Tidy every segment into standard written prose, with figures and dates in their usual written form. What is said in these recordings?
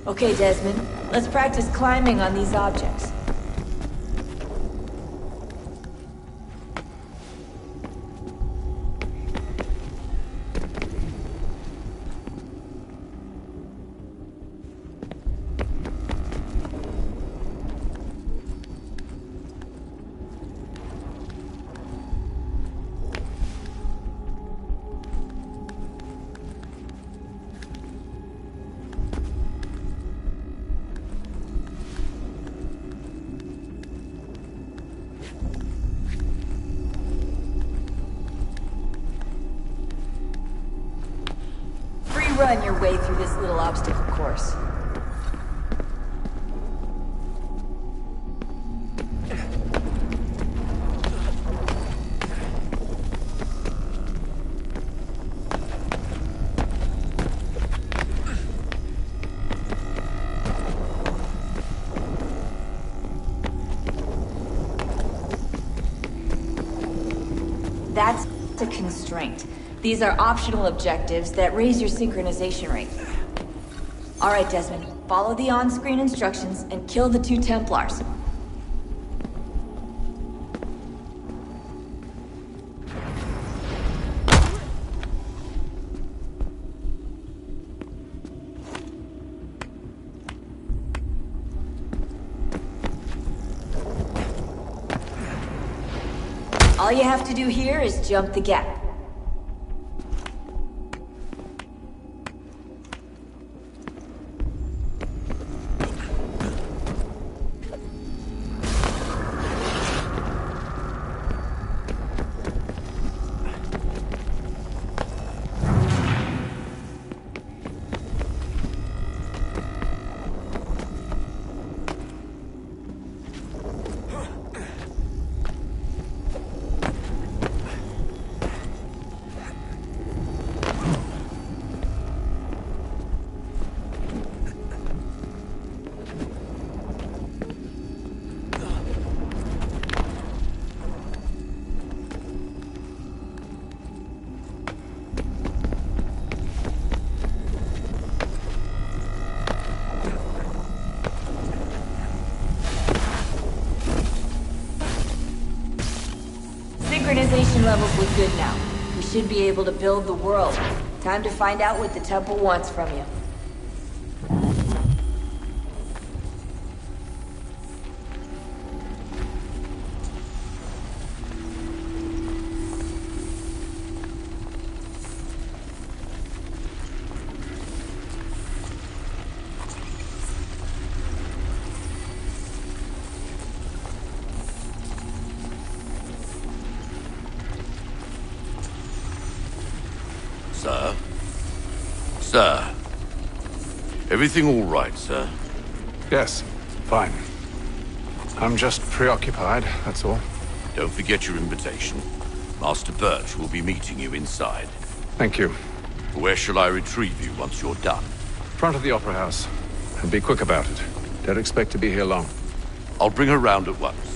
Okay, Desmond. Let's practice climbing on these objects. Run your way through this little obstacle course. That's a constraint. These are optional objectives that raise your synchronization rate. Alright, Desmond. Follow the on-screen instructions and kill the 2 Templars. All you have to do here is jump the gap. Synchronization levels look good now. We should be able to build the world. Time to find out what the temple wants from you. Sir? Sir? Everything all right, sir? Yes, fine. I'm just preoccupied, that's all. Don't forget your invitation. Master Birch will be meeting you inside. Thank you. Where shall I retrieve you once you're done? Front of the Opera House. And be quick about it. Don't expect to be here long. I'll bring her round at once.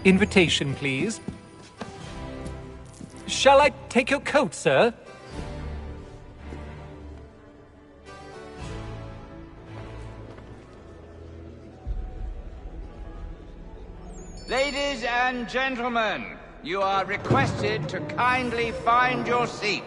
Invitation, please. Shall I take your coat, sir? Ladies and gentlemen, you are requested to kindly find your seats.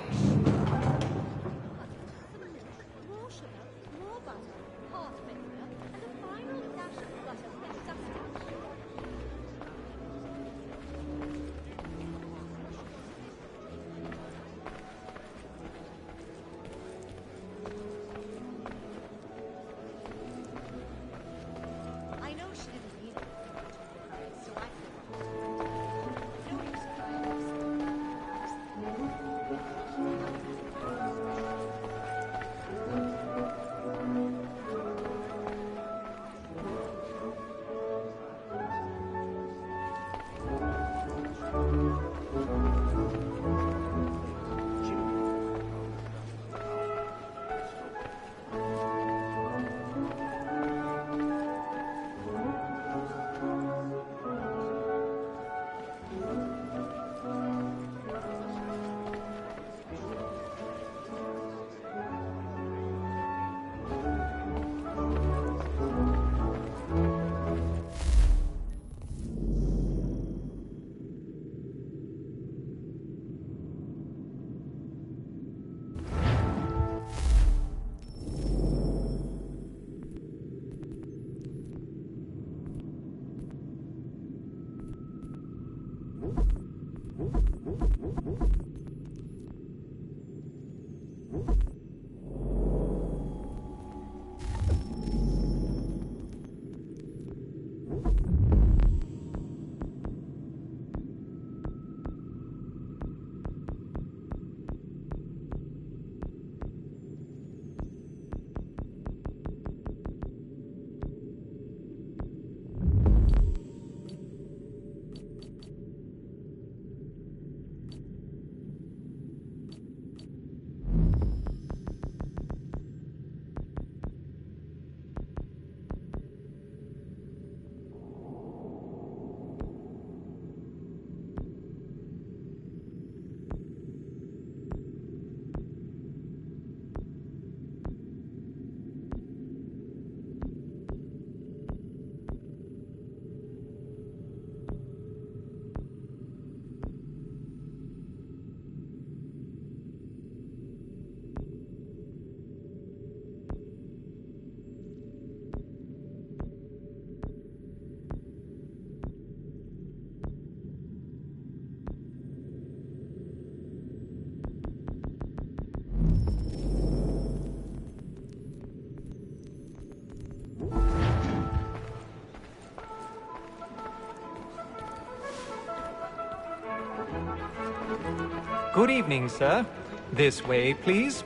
Good evening, sir. This way, please.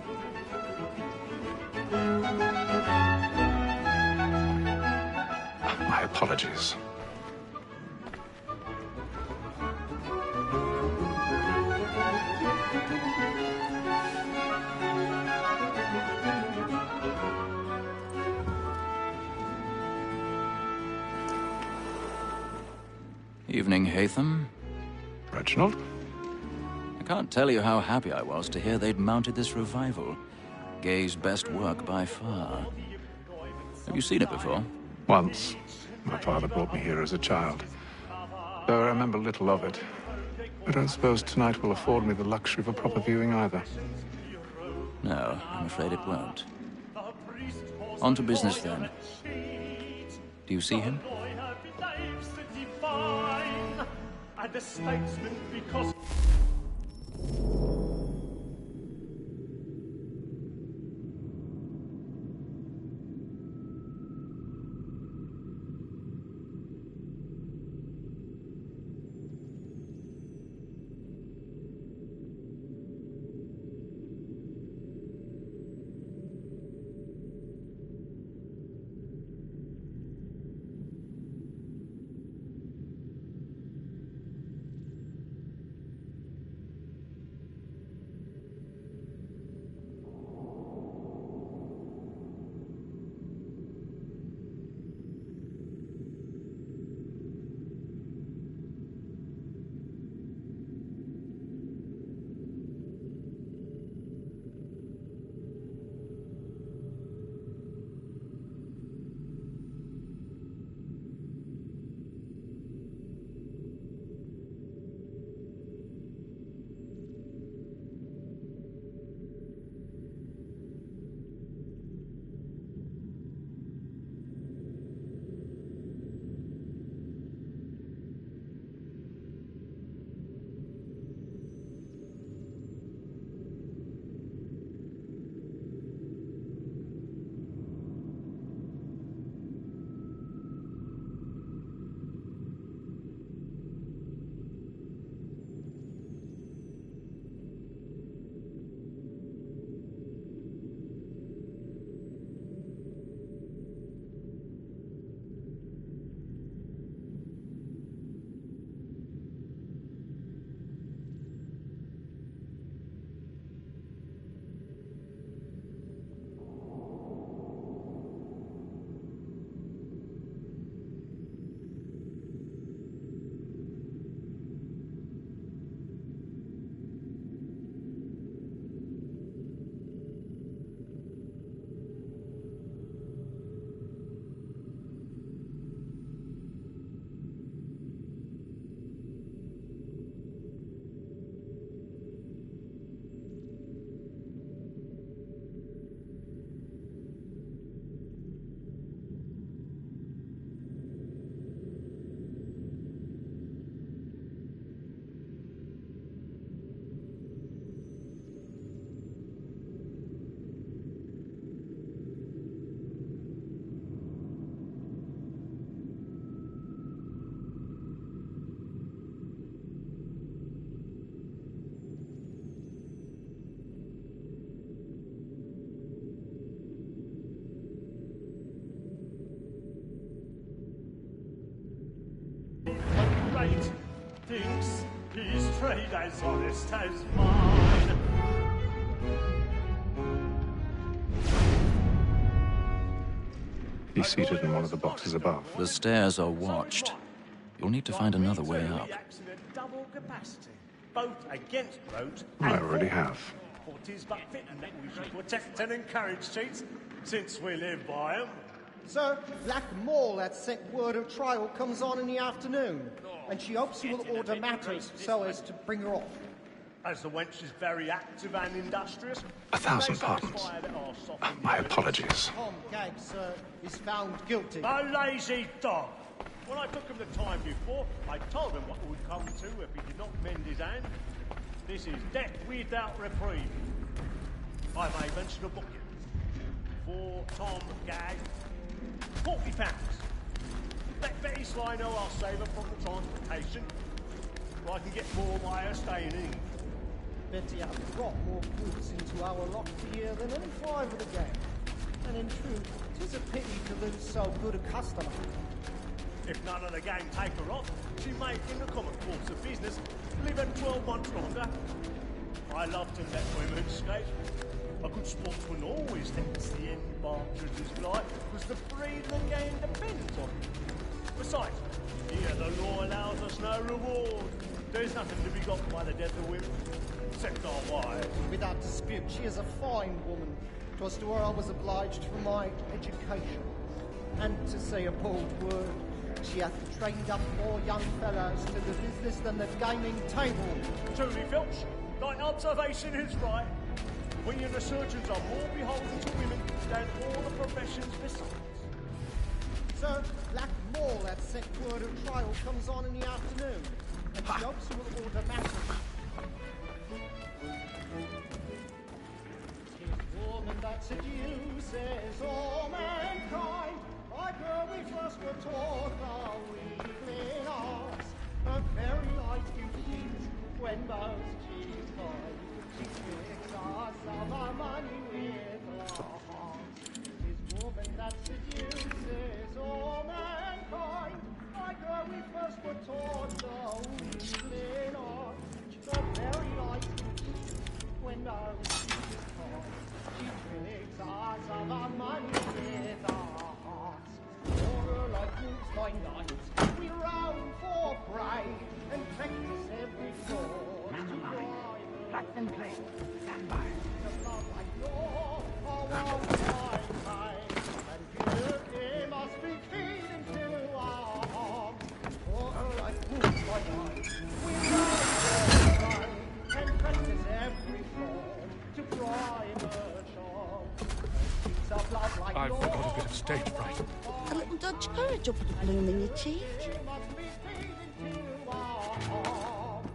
My apologies. Evening, Hatham. Reginald? I can't tell you how happy I was to hear they'd mounted this revival. Gay's best work by far. Have you seen it before? Once. My father brought me here as a child. Though I remember little of it. I don't suppose tonight will afford me the luxury of a proper viewing either. No, I'm afraid it won't. On to business then. Do you see him? thinks his trade as honest as mine. He's seated in one of the boxes above. The stairs are watched. You'll need to find another way up. Double capacity, both against roads I already have. For 'tis but fitting that we should protect and encourage cheats, since we live by 'em. Sir, Black Mall had sent word of trial comes on in the afternoon, and she hopes you will order matters so as to bring her off. As the wench is very active and industrious, 1,000 pardons. My apologies. Tom Gagg, sir, is found guilty. A lazy dog! When I took him the time before, I told him what would come to if he did not mend his hand. This is death without reprieve. I may mention a booking. For Tom Gagg, £40. Let Betty Sly know I'll save her from the transportation, or I can get more by her staying in. Betty has got more goods into our lot here than any five of the gang. And in truth, 'tis a pity to lose so good a customer. If none of the gang take her off, she may, in the common course of business, live in 12 months longer. I love to let women skate. A good sportsman always thinks the end partridges fly, because the breed of the game depends on it. Besides, here the law allows us no reward. There's nothing to be got by the death of women, except our wives. Without dispute, she is a fine woman. 'Twas to her I was obliged for my education. And to say a bold word, she hath trained up more young fellows to the business than the gaming table. Truly, Filch, thy observation is right. We and the surgeons are more beholden to women than all the professions besides. Sir, Black Mall had sent word of trial comes on in the afternoon, and she hopes you will order matters. Tis woman that seduces all mankind, like her we first were taught our weakling arts. Her very light confused when most she's gone. She tricks us of our money with her hearts. Tis woman that seduces all mankind, like her we first were taught the weakling arts. Her very light confused when most she's gone. She tricks us of our money with our hearts. For her like moves by night, we roam for prey and practice every fraud to drive her. Blackman plane. Stand by. The love like law, our lifetime, and guilty must be feeding to our arms. For her like moves by night, we roam for prey and practice every fraud to bribe her charm. Keeps our blood like I've law, got a bit of stage fright. A little Dutch courage will put a bloom in your cheek. must be feeding to our arms.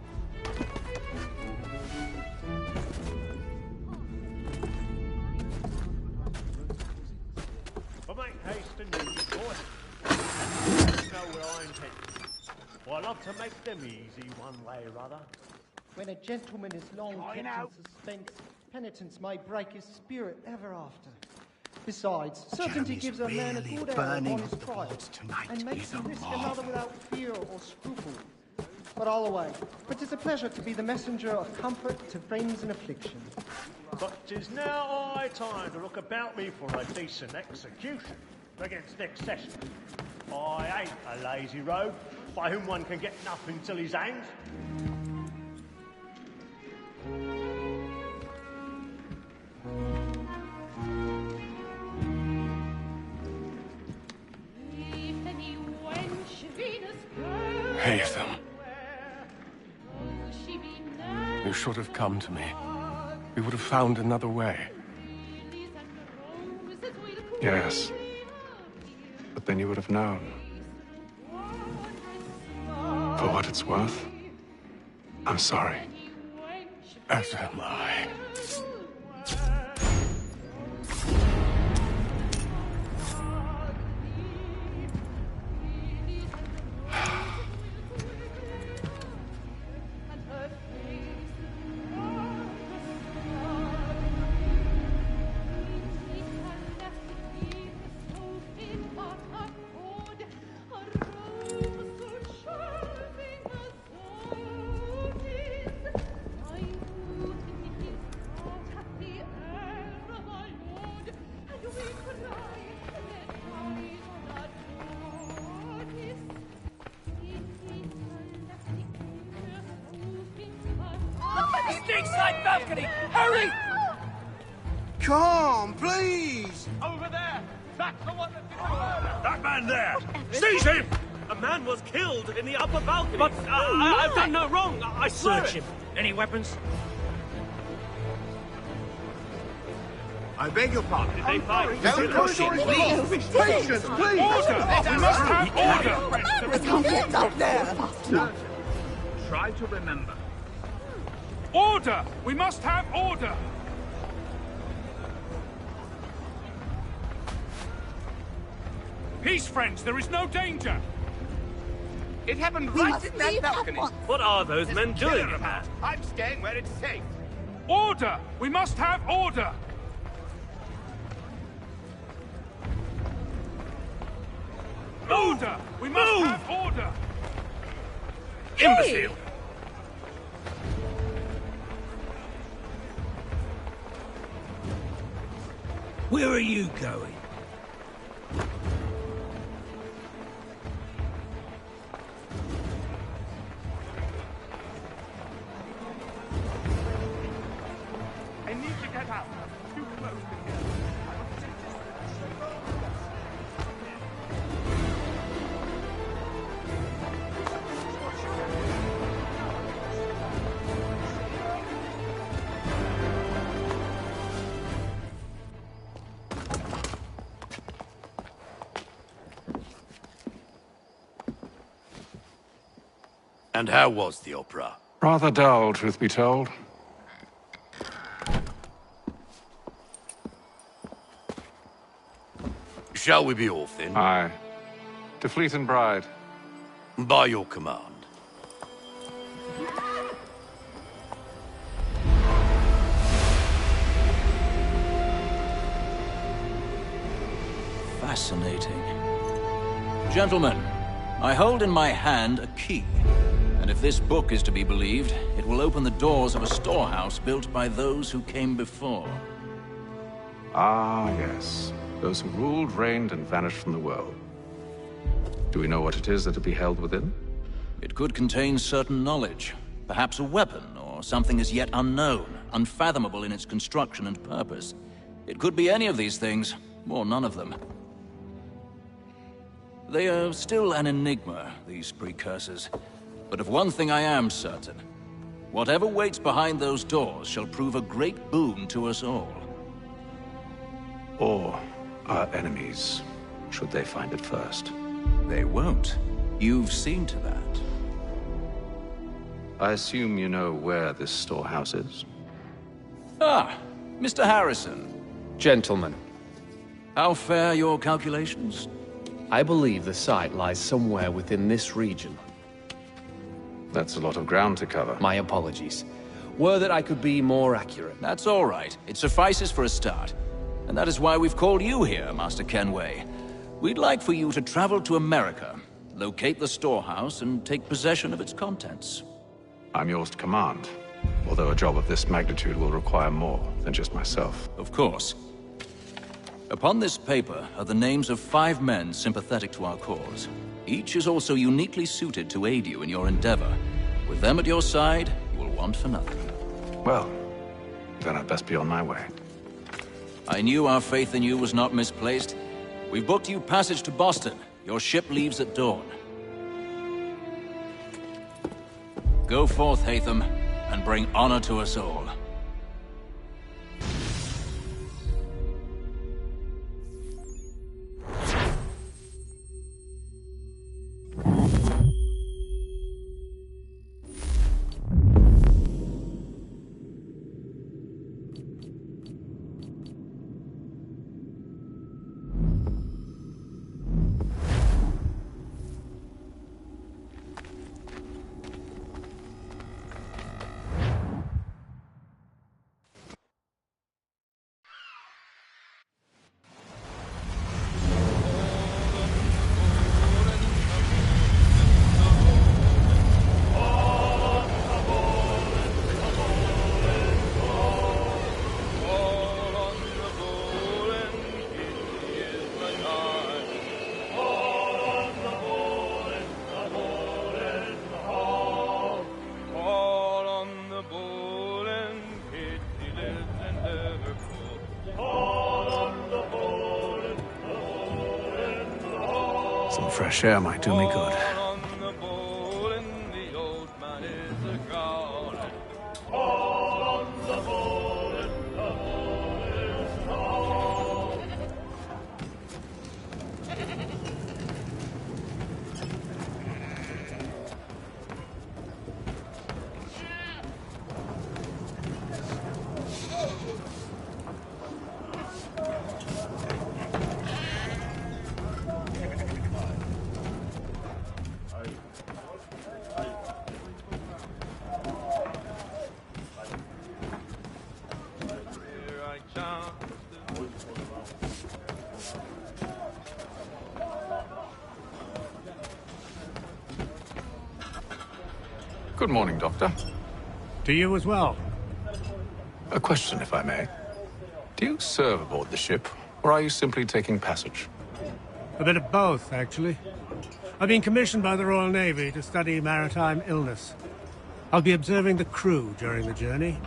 But make haste and use it, boy. You know where I intend. Well, I love to make them easy one way or other. When a gentleman is long kept in suspense, penitence may break his spirit ever after. Besides, certainty gives a man a good air upon his trial, and makes him risk another without fear or scruple. But all away, but 'tis a pleasure to be the messenger of comfort to friends in affliction. But 'tis now high time to look about me for a decent execution against next session. I ain't a lazy rogue by whom one can get nothing till he's hanged. Haytham. You should have come to me. We would have found another way. Yes. But then you would have known. For what it's worth, I'm sorry. As am I. Stink side balcony! Hurry! Come, please! Over there! That's the one that did the murder! That man there! Seize him! A man was killed in the upper balcony. But I've done no wrong. I swear Search him. Any weapons? I beg your pardon. Did they fight? Don't push him, please! Patience, please! Order! We must have order! Let's get up there! Try to remember. Order! We must have order! Peace, friends. There is no danger. It happened We right must in that leave at balcony. once. What are those men doing in there? I'm staying where it's safe. Order! We must have order! Order! We must have order! Imbecile! Where are you going? I need to get out. Too close to here. And how was the opera? Rather dull, truth be told. Shall we be off then? Aye. To Fleet and Bride. By your command. Fascinating. Gentlemen, I hold in my hand a key. And if this book is to be believed, it will open the doors of a storehouse built by those who came before. Ah, yes. Those who ruled, reigned, and vanished from the world. Do we know what it is that will be held within? It could contain certain knowledge. Perhaps a weapon, or something as yet unknown, unfathomable in its construction and purpose. It could be any of these things, or none of them. They are still an enigma, these precursors. But of one thing I am certain. Whatever waits behind those doors shall prove a great boon to us all. Or our enemies, should they find it first. They won't. You've seen to that. I assume you know where this storehouse is? Ah, Mr. Harrison. Gentlemen, How fare your calculations? I believe the site lies somewhere within this region. That's a lot of ground to cover. My apologies. Were that I could be more accurate. That's all right. It suffices for a start. And that is why we've called you here, Master Kenway. We'd like for you to travel to America, locate the storehouse, and take possession of its contents. I'm yours to command, although a job of this magnitude will require more than just myself. Of course. Upon this paper are the names of 5 men sympathetic to our cause. Each is also uniquely suited to aid you in your endeavor. With them at your side, you will want for nothing. Well, then I'd best be on my way. I knew our faith in you was not misplaced. We've booked you passage to Boston. Your ship leaves at dawn. Go forth, Hatham, and bring honor to us all. fresh air might do me good. Good morning, Doctor. To you as well. A question, if I may. Do you serve aboard the ship, or are you simply taking passage? A bit of both, actually. I've been commissioned by the Royal Navy to study maritime illness. I'll be observing the crew during the journey.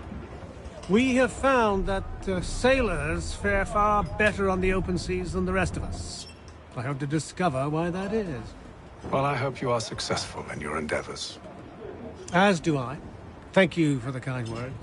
We have found that sailors fare far better on the open seas than the rest of us. I hope to discover why that is. Well, I hope you are successful in your endeavors. As do I. Thank you for the kind words.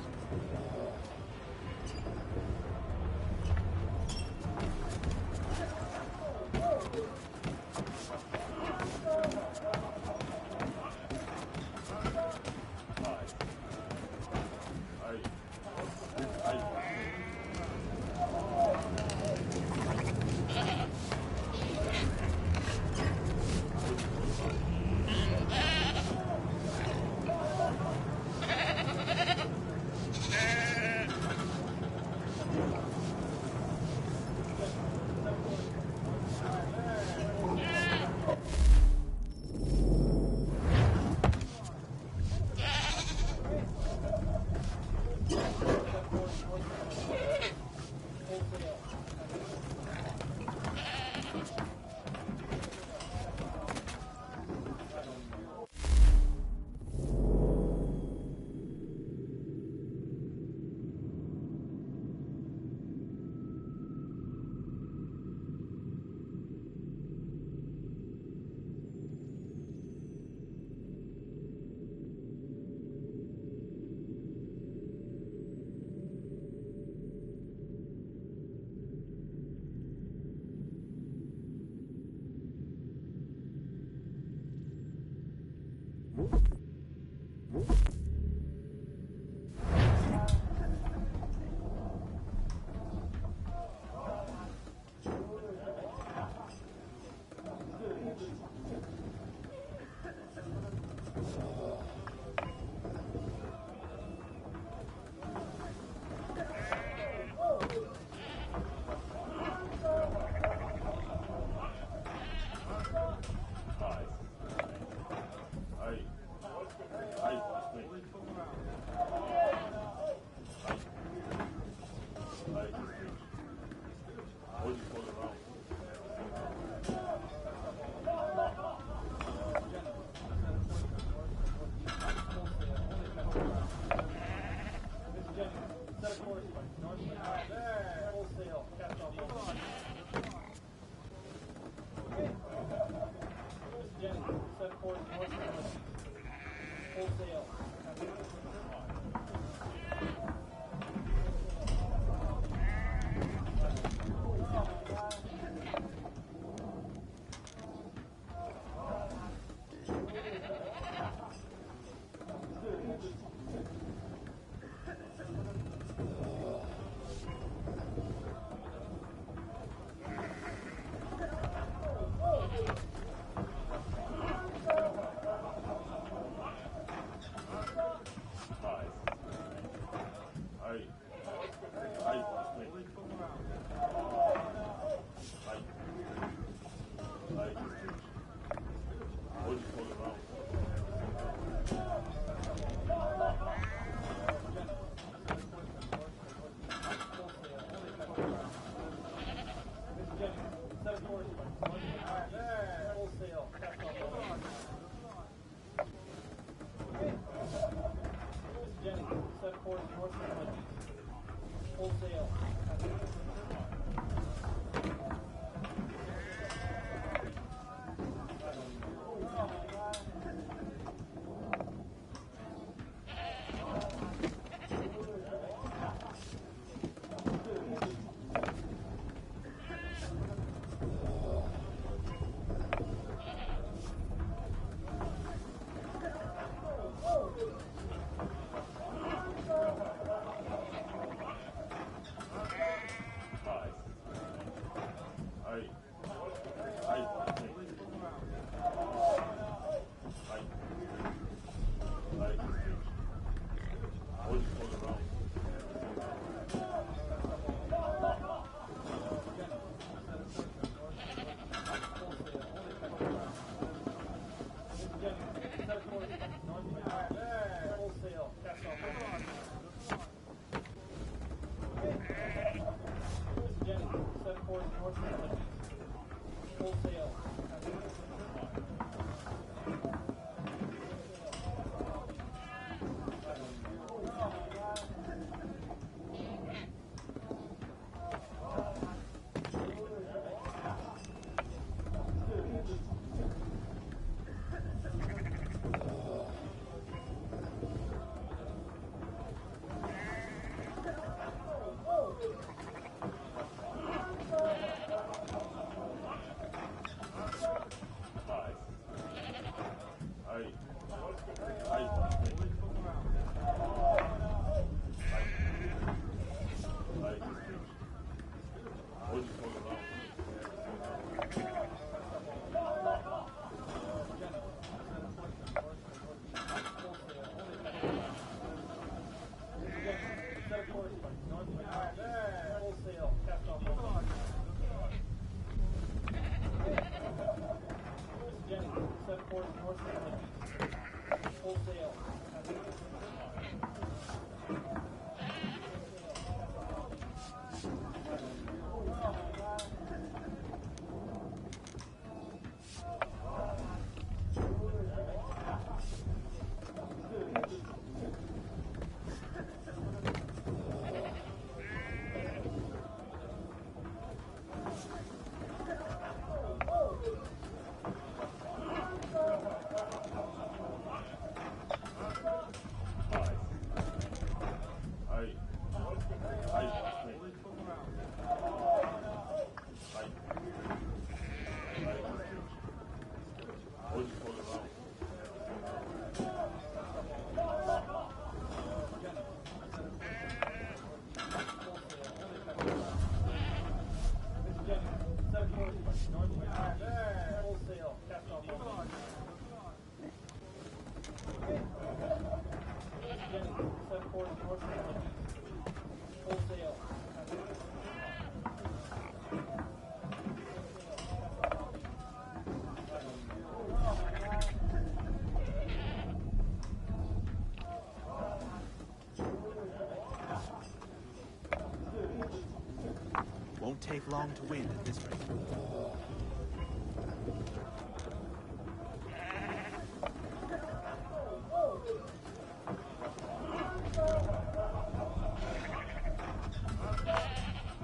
Won't take long to win at this rate.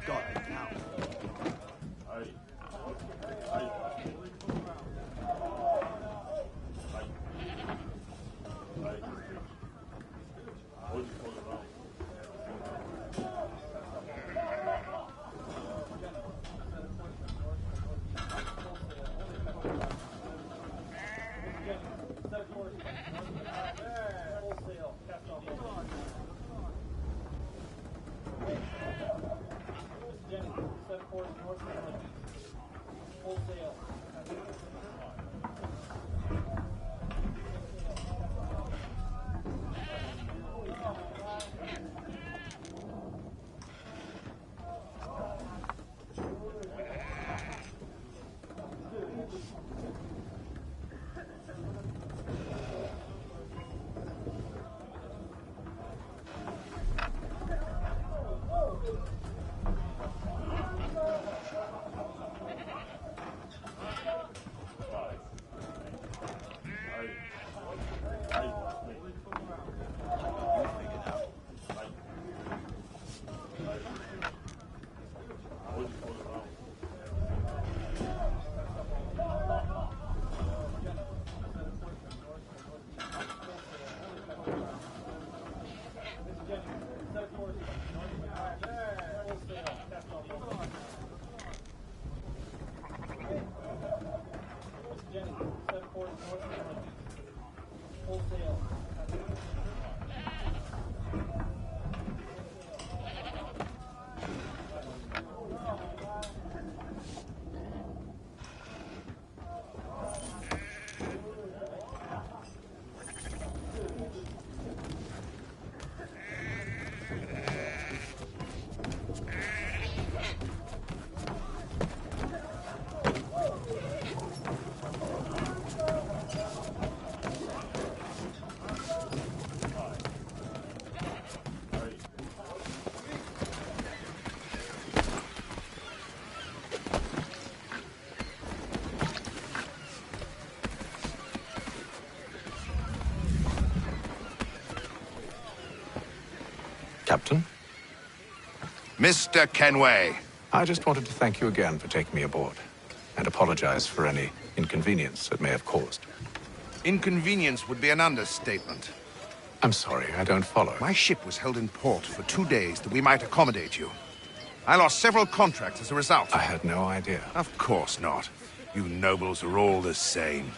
Got it now. Captain? Mr. Kenway. I just wanted to thank you again for taking me aboard, and apologize for any inconvenience it may have caused. Inconvenience would be an understatement. I'm sorry, I don't follow. My ship was held in port for 2 days that we might accommodate you. I lost several contracts as a result. I had no idea. Of course not. You nobles are all the same.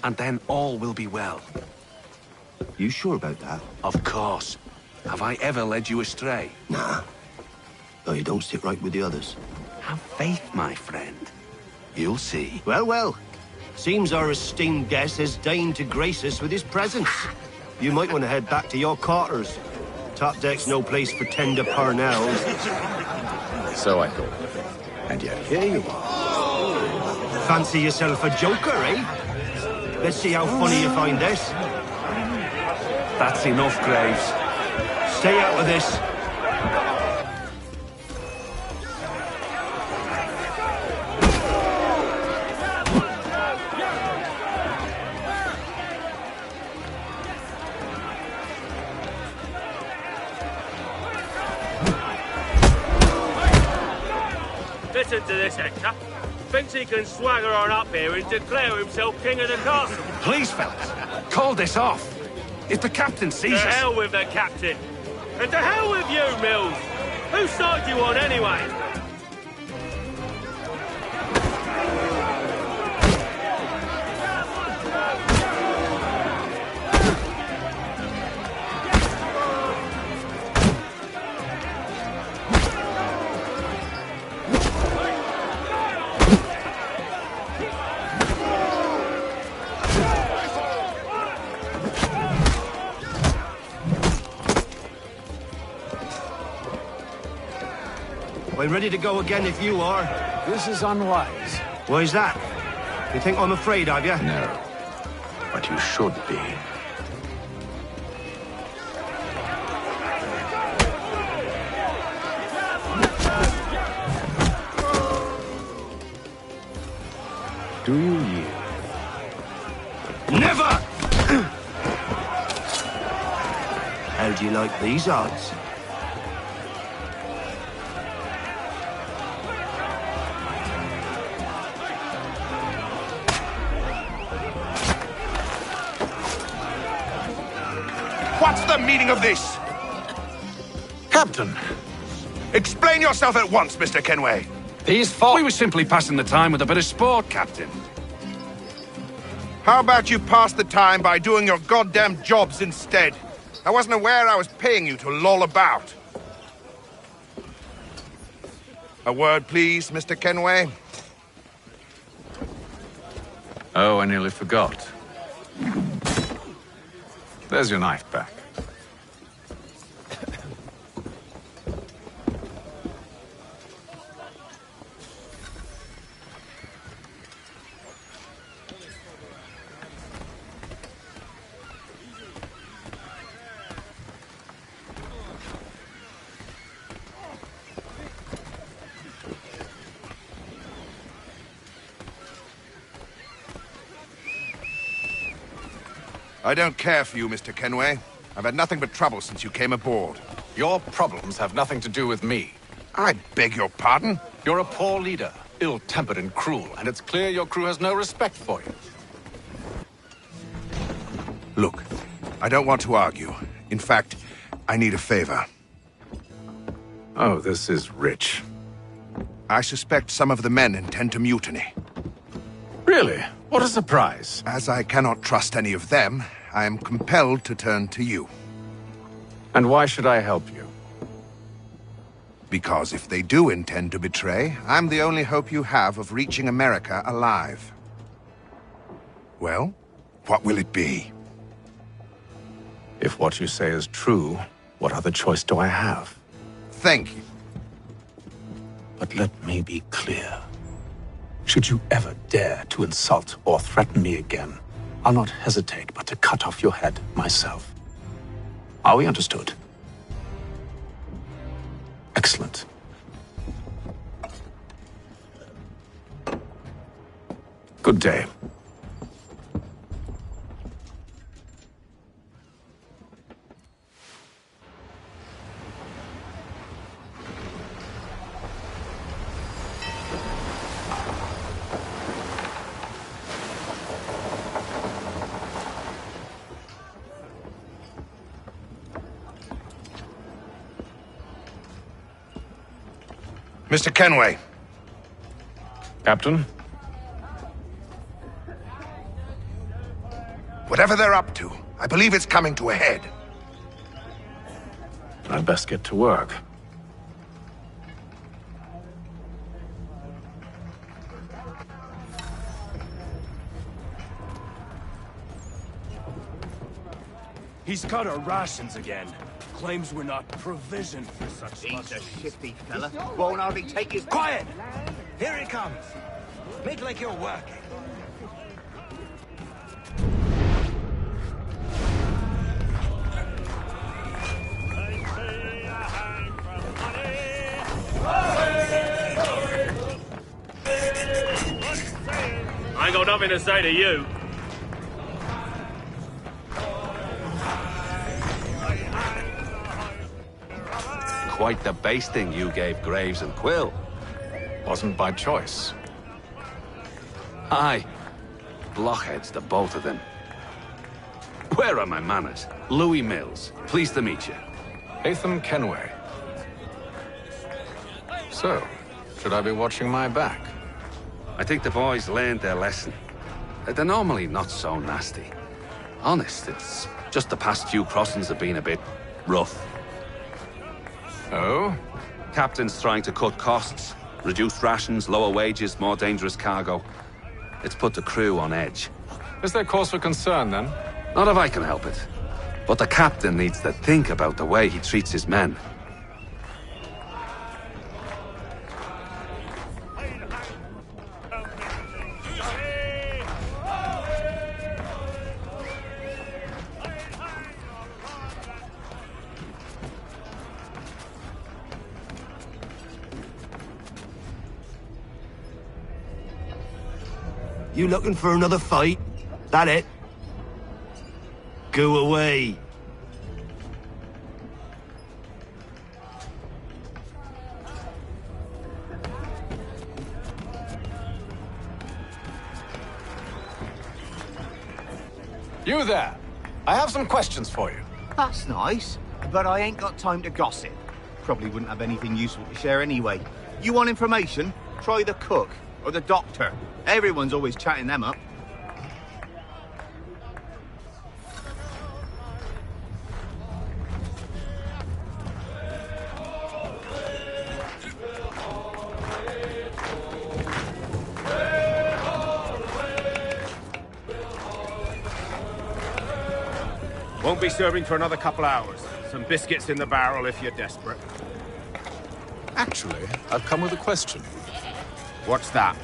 And then all will be well. You sure about that? Of course. Have I ever led you astray? Nah. No, you don't sit right with the others. Have faith, my friend. You'll see. Well, well. Seems our esteemed guest has deigned to grace us with his presence. You might want to head back to your quarters. Top deck's no place for tender parnells. So I thought. And yet here you are. Fancy yourself a joker, eh? Let's see how funny you find this. That's enough, Graves. Stay out of this. Listen to this, Hector. Thinks he can swagger on up here and declare himself king of the castle. Please, fellas, call this off. If the captain sees us... To hell with the captain. And to hell with you, Mills. Whose side you on, anyway? I'm ready to go again if you are. This is unwise. Why's that? You think I'm afraid of you? No. But you should be. Do you yield? Never! How do you like these odds? What's the meaning of this? Captain, Explain yourself at once, Mr. Kenway. these four... We were simply passing the time with a bit of sport, Captain. How about you pass the time by doing your goddamn jobs instead? I wasn't aware I was paying you to loll about. A word, please, Mr. Kenway. Oh, I nearly forgot. There's your knife back. I don't care for you, Mr. Kenway. I've had nothing but trouble since you came aboard. Your problems have nothing to do with me. I beg your pardon? You're a poor leader, ill-tempered and cruel, and it's clear your crew has no respect for you. Look, I don't want to argue. In fact, I need a favor. Oh, this is rich. I suspect some of the men intend to mutiny. Really? What a surprise. As I cannot trust any of them, I am compelled to turn to you. And why should I help you? Because if they do intend to betray, I'm the only hope you have of reaching America alive. Well, what will it be? If what you say is true, what other choice do I have? Thank you. But let me be clear. Should you ever dare to insult or threaten me again, I'll not hesitate but to cut off your head myself. Are we understood? Excellent. Good day. Mr. Kenway. Captain? Whatever they're up to, I believe it's coming to a head. I'd best get to work. He's cut our rations again. Claims we're not provisioned for such He's a luxuries. shifty fella. Won't hardly take his... Quiet! Here he comes. Make like you're working. I ain't got nothing to say to you. Quite the basting you gave Graves and Quill. Wasn't by choice. Aye. Blockheads, the both of them. Where are my manners? Louis Mills. Pleased to meet you. Latham Kenway. So, should I be watching my back? I think the boys learned their lesson. They're normally not so nasty. Honest, it's just the past few crossings have been a bit rough. Oh? Captain's trying to cut costs. Reduced rations, lower wages, more dangerous cargo. It's put the crew on edge. Is there cause for concern, then? Not if I can help it. But the captain needs to think about the way he treats his men. You looking for another fight? That it? Go away. You there! I have some questions for you. That's nice, but I ain't got time to gossip. Probably wouldn't have anything useful to share anyway. You want information? Try the cook or the doctor. Everyone's always chatting them up. Won't be serving for another couple hours. Some biscuits in the barrel if you're desperate. Actually, I've come with a question. What's that?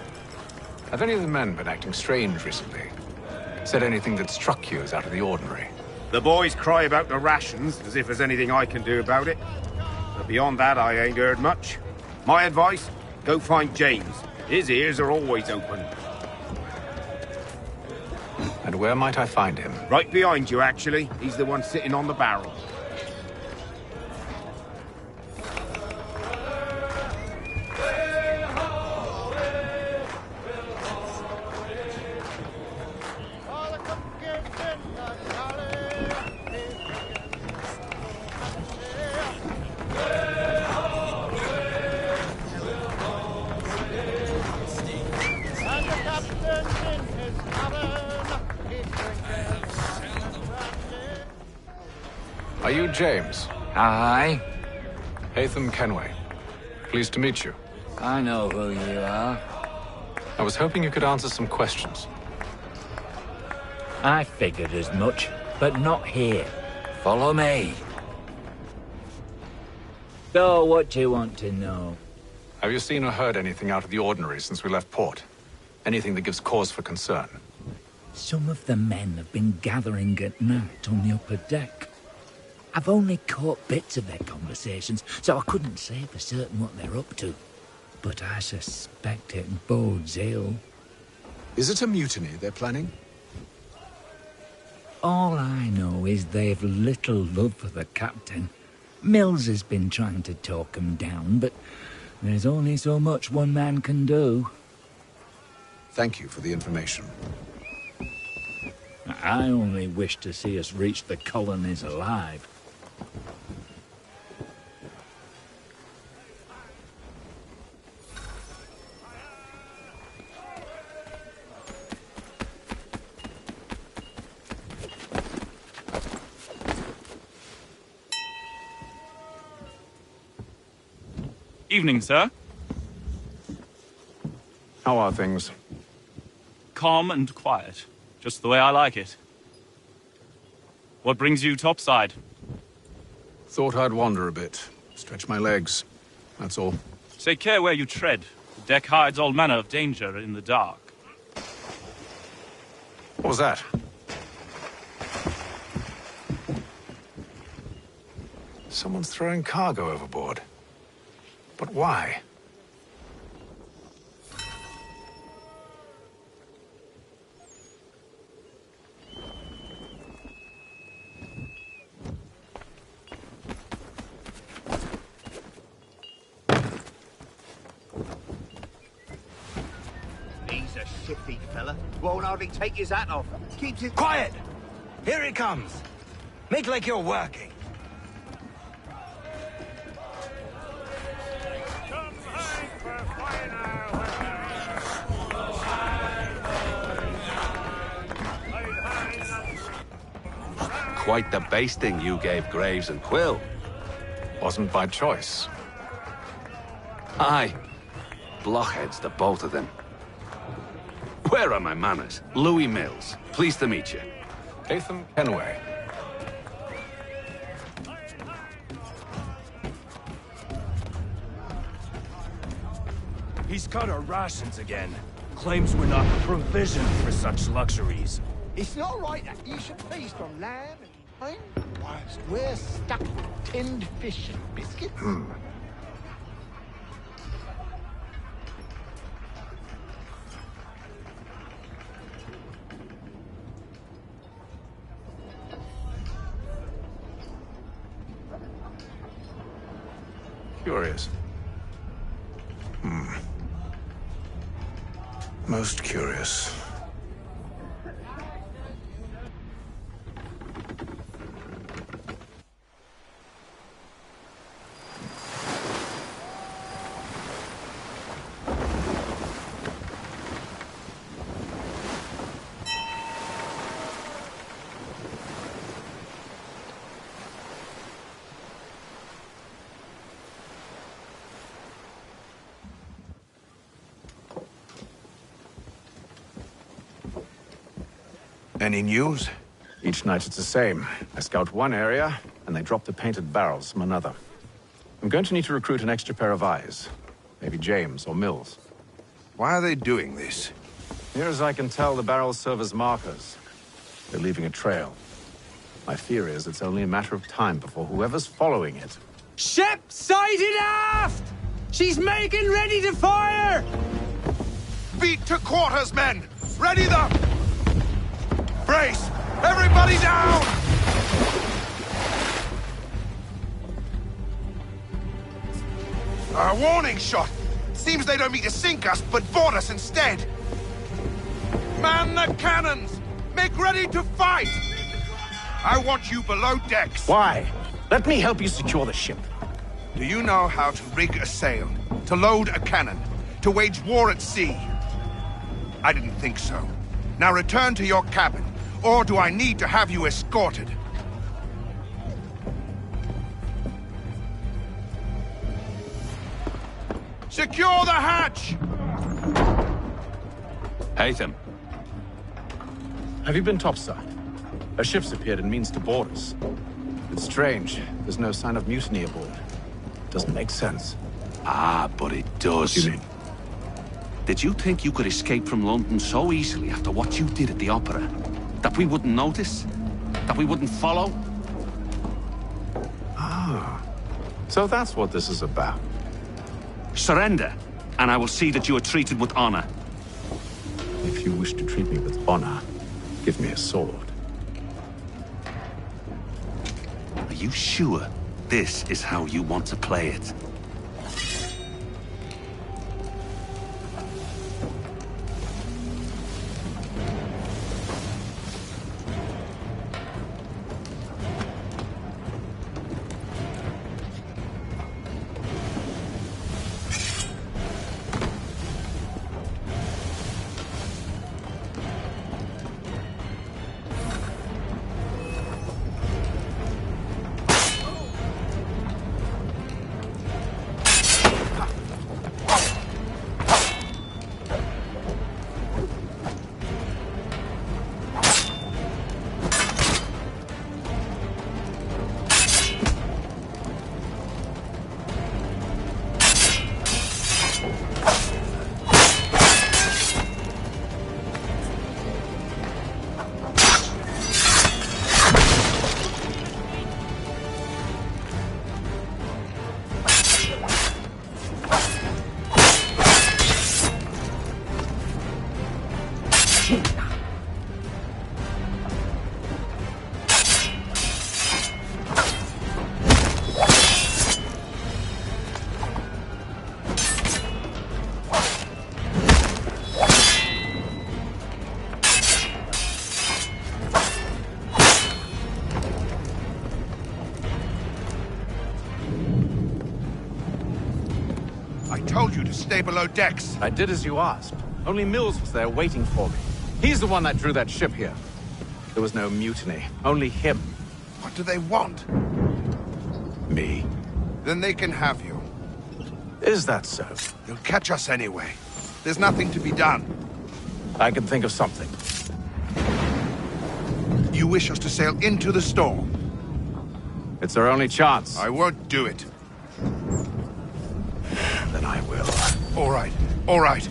Have any of the men been acting strange recently? Said anything that struck you as out of the ordinary? The boys cry about the rations, as if there's anything I can do about it. But beyond that, I ain't heard much. My advice? Go find James. His ears are always open. And where might I find him? Right behind you, actually. He's the one sitting on the barrel. Are you James? Aye. Haytham Kenway. Pleased to meet you. I know who you are. I was hoping you could answer some questions. I figured as much, but not here. Follow me. So, what do you want to know? Have you seen or heard anything out of the ordinary since we left port? Anything that gives cause for concern? Some of the men have been gathering at night on the upper deck. I've only caught bits of their conversations, so I couldn't say for certain what they're up to. But I suspect it bodes ill. Is it a mutiny they're planning? All I know is they've little love for the captain. Mills has been trying to talk him down, but there's only so much one man can do. Thank you for the information. I only wish to see us reach the colonies alive. Evening, sir. How are things? Calm and quiet. Just the way I like it. What brings you topside? Thought I'd wander a bit. Stretch my legs. That's all. Take care where you tread. The deck hides all manner of danger in the dark. What was that? Someone's throwing cargo overboard. But why? He's a shifty fella. Won't hardly take his hat off. Keeps it... Quiet! Here he comes. Make like you're working. Quite the basting you gave Graves and Quill. Wasn't by choice. Aye. Blockheads, the both of them. Where are my manners? Louis Mills. Pleased to meet you. Haytham Kenway. He's cut our rations again. Claims we're not provisioned for such luxuries. It's not right that you should feast on lamb and wine whilst we're stuck with tinned fish and biscuits. Curious. Most curious. Any news? Each night it's the same. I scout one area, and they drop the painted barrels from another. I'm going to need to recruit an extra pair of eyes. Maybe James or Mills. Why are they doing this? Near as I can tell, the barrels serve as markers. They're leaving a trail. My fear is it's only a matter of time before whoever's following it... Ship sighted aft! She's making ready to fire! Beat to quarters, men! Ready them! Brace! Everybody down! A warning shot! Seems they don't mean to sink us, but board us instead! Man the cannons! Make ready to fight! I want you below decks! Why? Let me help you secure the ship. Do you know how to rig a sail? To load a cannon? To wage war at sea? I didn't think so. Now return to your cabin, or do I need to have you escorted? Secure the hatch! Haytham. Have you been topside? A ship's appeared and means to board us. It's strange. There's no sign of mutiny aboard. Doesn't make sense. Ah, but it does. What do you mean? Did you think you could escape from London so easily after what you did at the Opera? That we wouldn't notice? That we wouldn't follow? Ah. So that's what this is about. Surrender, and I will see that you are treated with honor. If you wish to treat me with honor, give me a sword. Are you sure this is how you want to play it? Told you to stay below decks. I did as you asked. Only Mills was there waiting for me. He's the one that drew that ship here. There was no mutiny, only him. What do they want? Me. Then they can have you. Is that so? They'll catch us anyway. There's nothing to be done. I can think of something. You wish us to sail into the storm? It's our only chance. I won't do it. Then I will. All right. All right.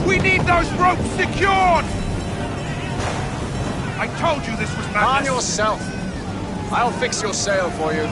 We need those ropes secured! I told you this was madness. Calm yourself. I'll fix your sail for you.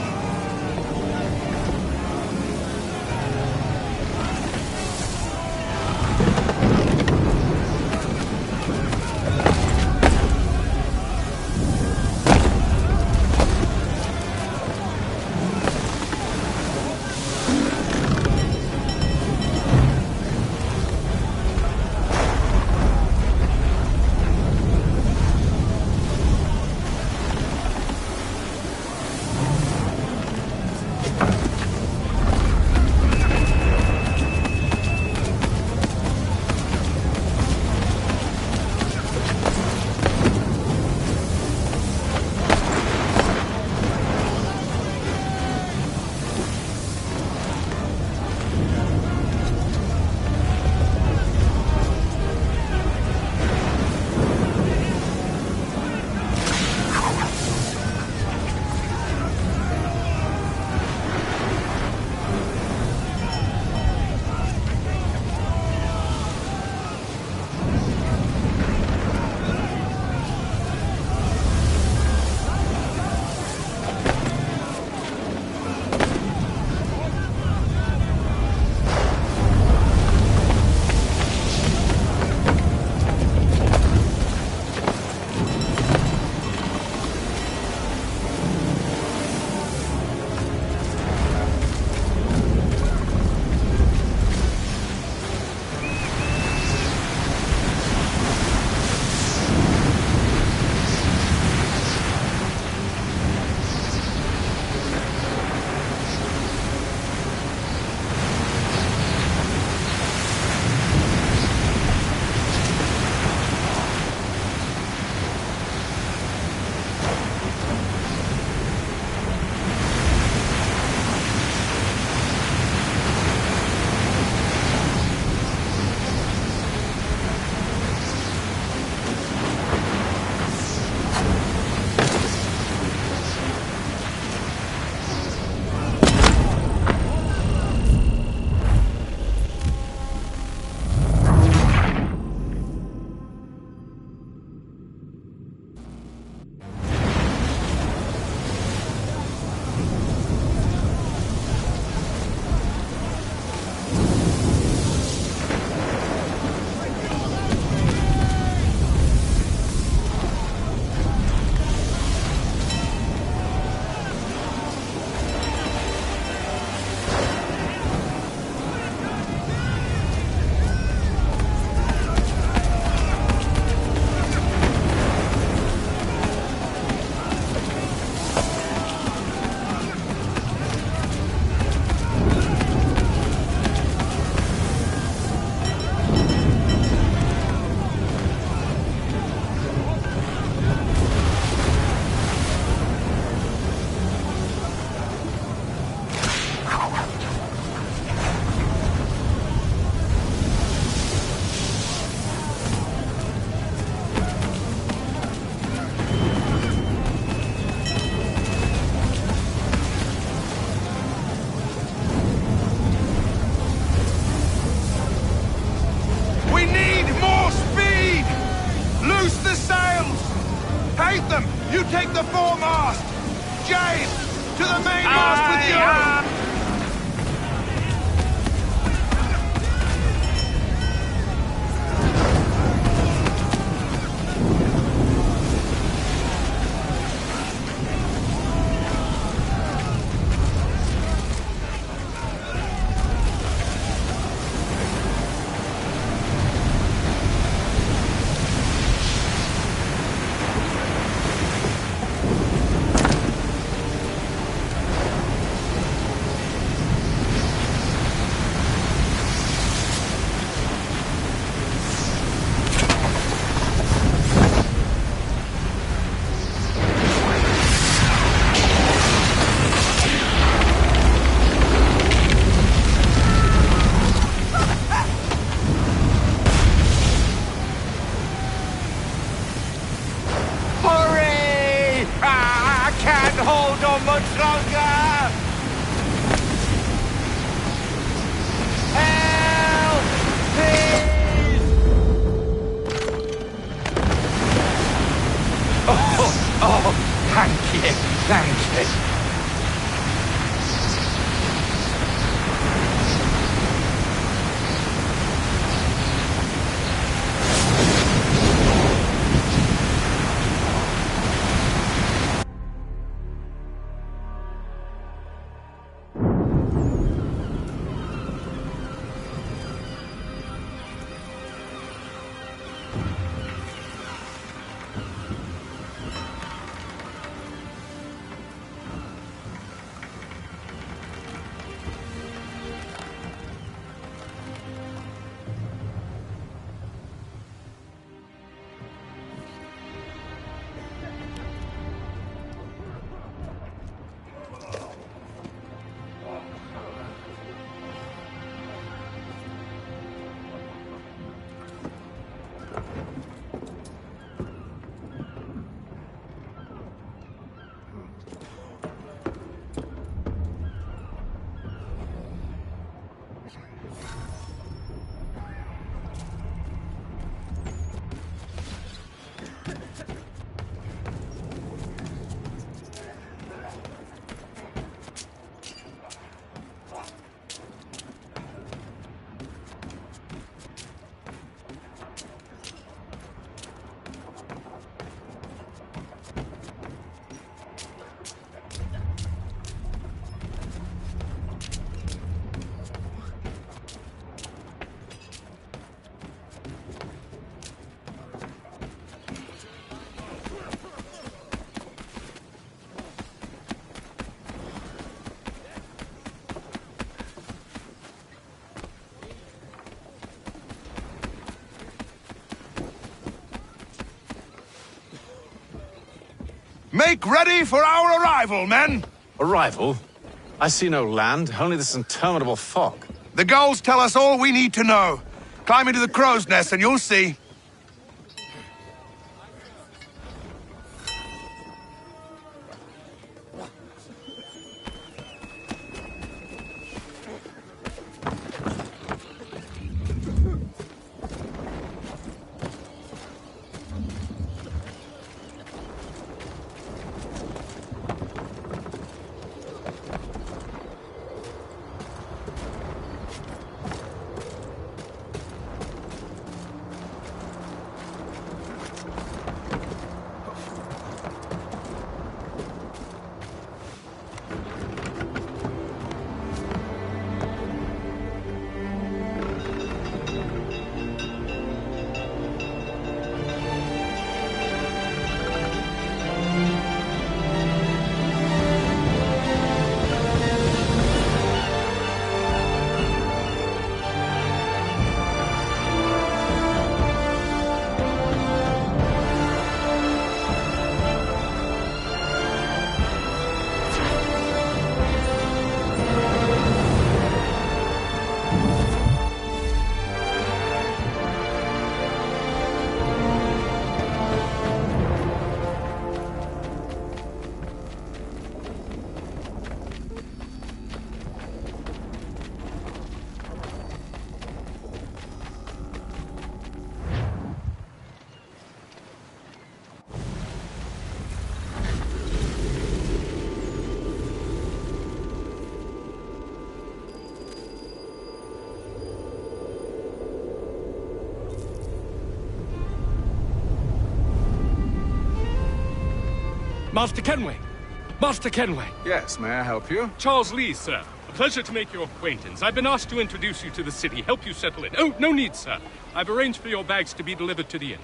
Make ready for our arrival, men! Arrival? I see no land, only this interminable fog. The gulls tell us all we need to know. Climb into the crow's nest and you'll see. Master Kenway! Master Kenway! Yes, may I help you? Charles Lee, sir. A pleasure to make your acquaintance. I've been asked to introduce you to the city, help you settle in. Oh, no need, sir. I've arranged for your bags to be delivered to the inn.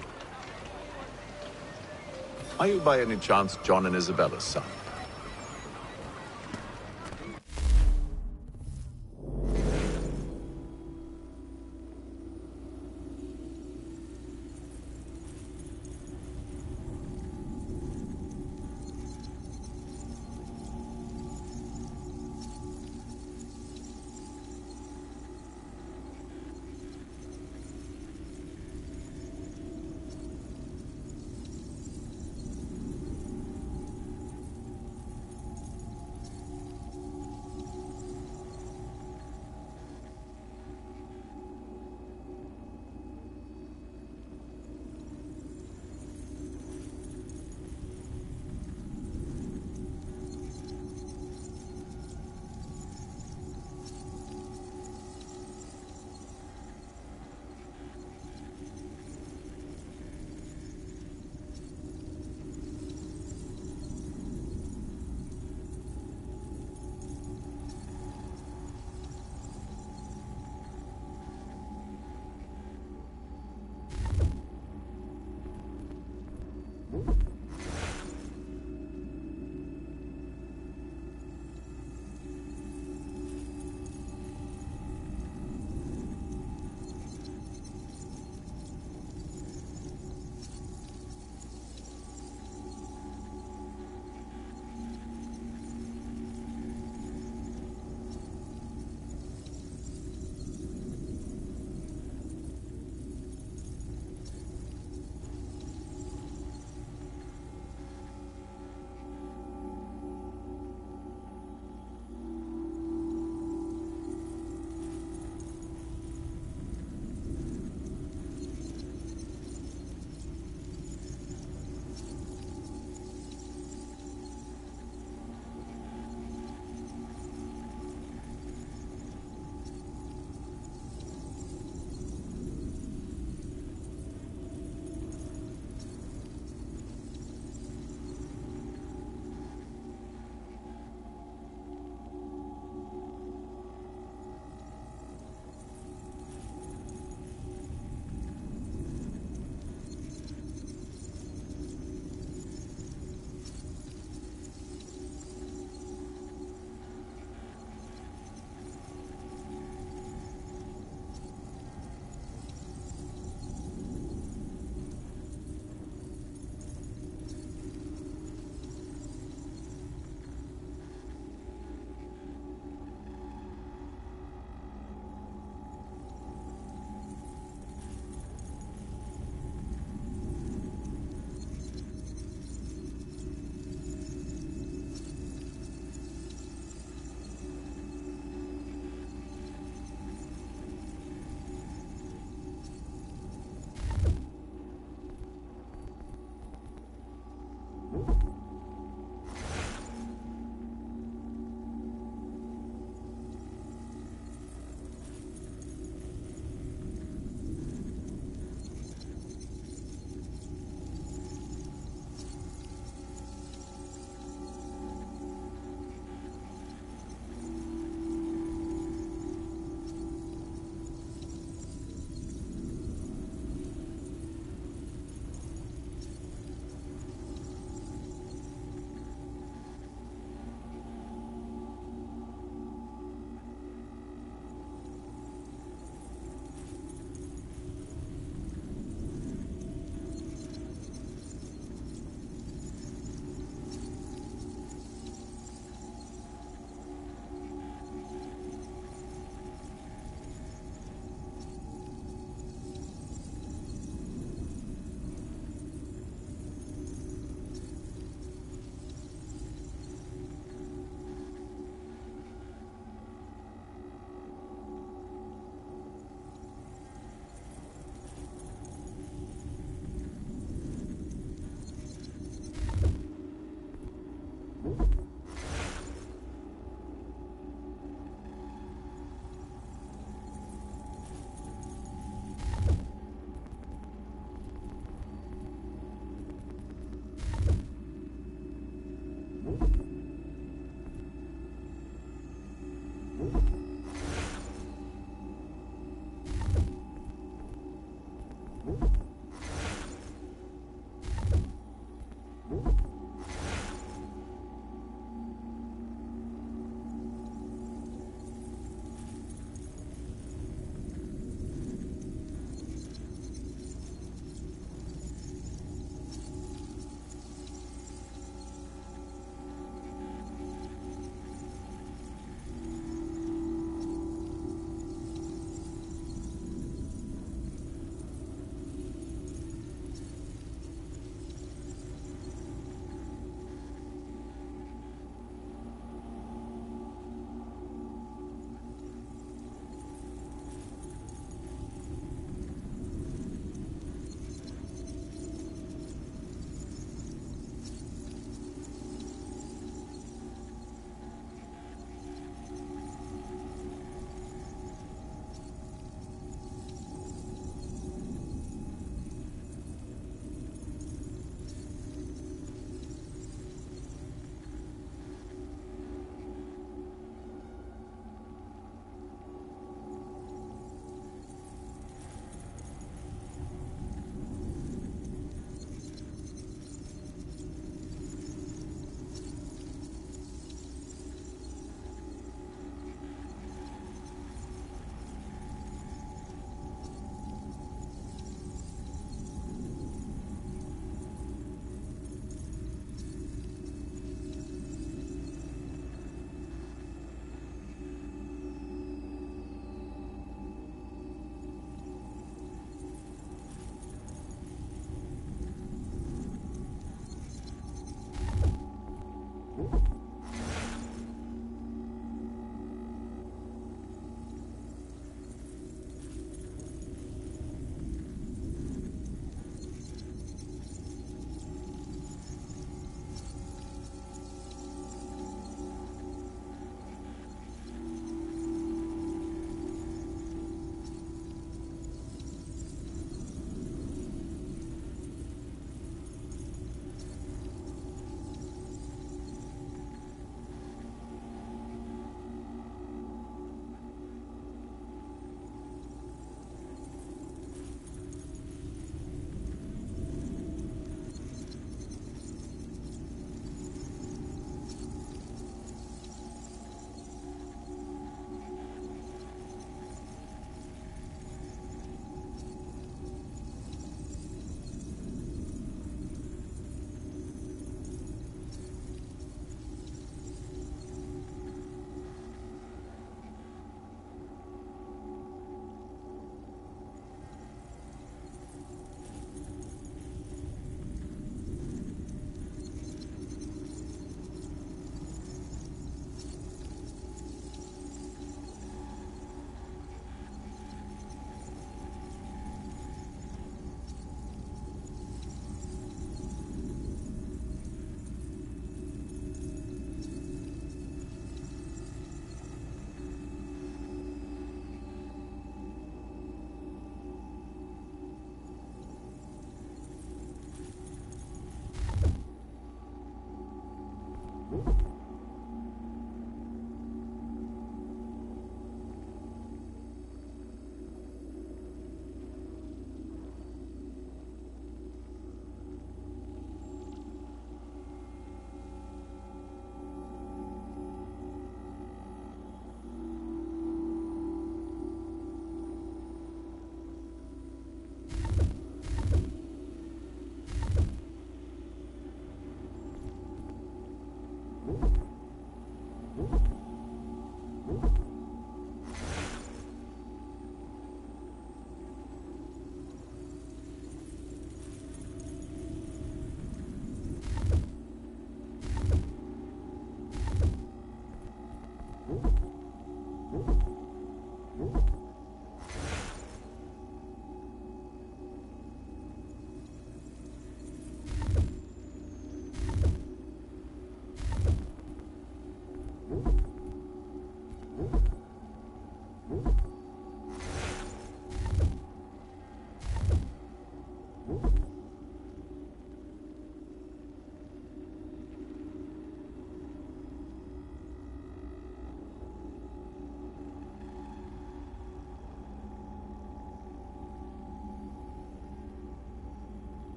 Are you by any chance John and Isabella's son?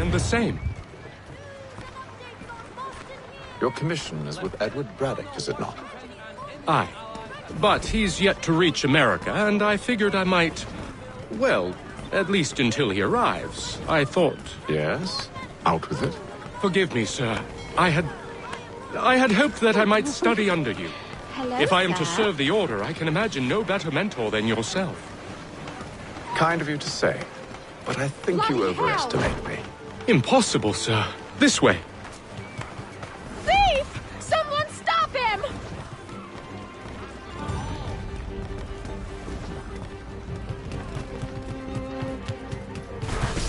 and the same. Your commission is with Edward Braddock, is it not? Aye. But he's yet to reach America, and I figured I might... Well, at least until he arrives, I thought... Yes? Out with it. Forgive me, sir. I had hoped that I might study under you. Hello, if I am to sir. serve the Order, I can imagine no better mentor than yourself. Kind of you to say, but I think you overestimate me. Impossible, sir. This way. Thief! Someone stop him!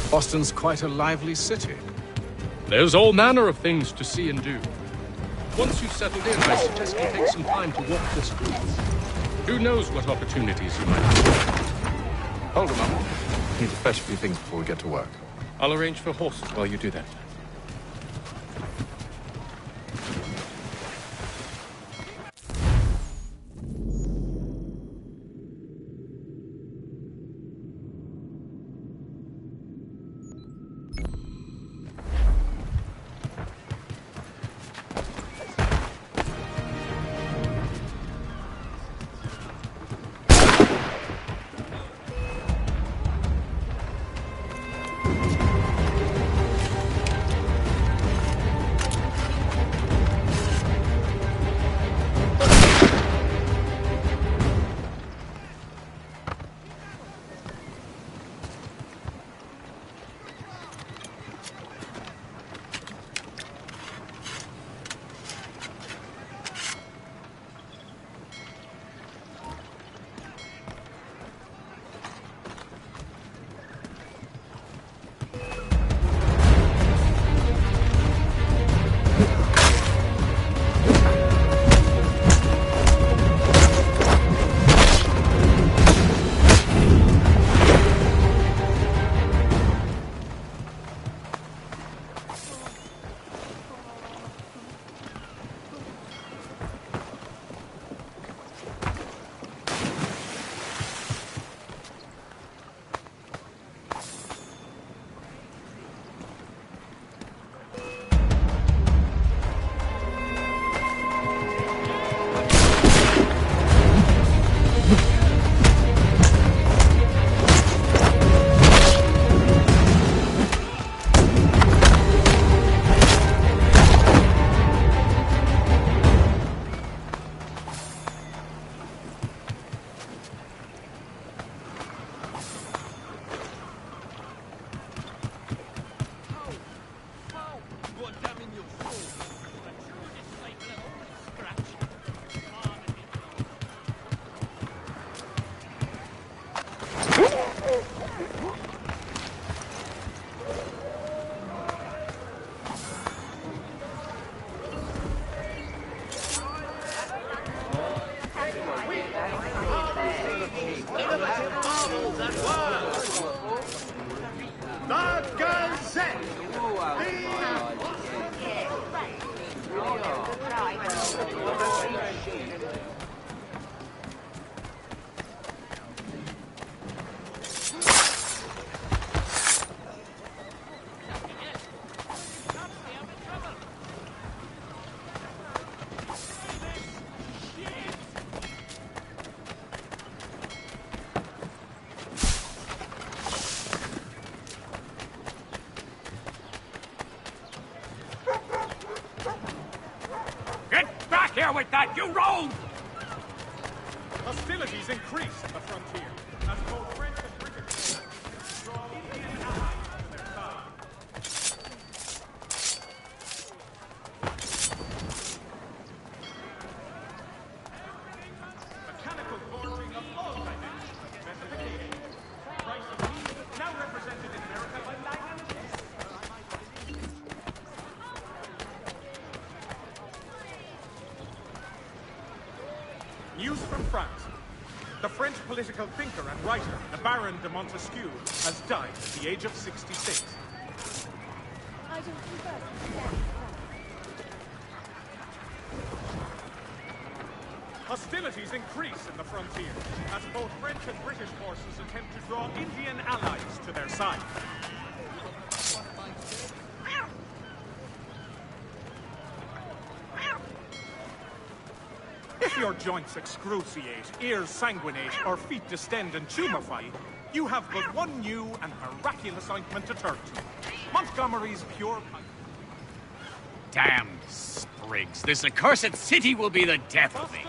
Boston's quite a lively city. There's all manner of things to see and do. Once you've settled in, I suggest you take some time to walk the streets. Who knows what opportunities you might have. Hold a moment. Need to fetch a few things before we get to work. I'll arrange for horses while you do that. Here with that, you rogue! Hostilities increase at the frontier as both French and British draw Indian allies to their side. Mechanical forging of all dimensions and specifications. Price of meat now represented in America by Lang & News from France. The French political thinker and writer, the Baron de Montesquieu, has died at the age of 66. Hostilities increase in the frontier as both French and British forces attempt to draw Indian allies to their side. If your joints excruciate, ears sanguinate, or feet distend and tumefy, you have but one new and miraculous ointment to turn to. Montgomery's Pure... Damned sprigs. This accursed city will be the death of me.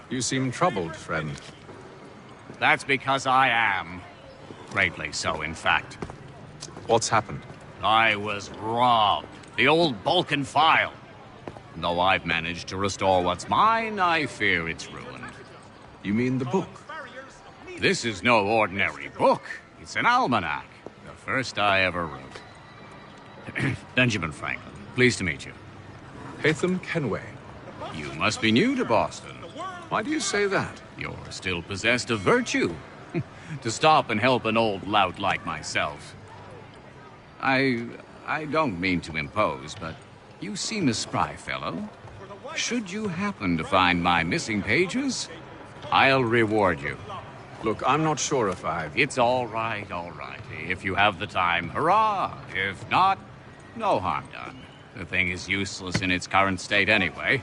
You seem troubled, friend. That's because I am. Greatly so, in fact. What's happened? I was robbed. The old Balkan file. Though I've managed to restore what's mine, I fear it's ruined. You mean the book? This is no ordinary book. It's an almanac. The first I ever wrote. Benjamin Franklin, pleased to meet you. Hatham Kenway. You must be new to Boston. Why do you say that? You're still possessed of virtue. To stop and help an old lout like myself. I don't mean to impose, but you seem a spry fellow. Should you happen to find my missing pages, I'll reward you. Look, I'm not sure if I've... It's all right, all right. If you have the time, hurrah! If not, no harm done. The thing is useless in its current state anyway.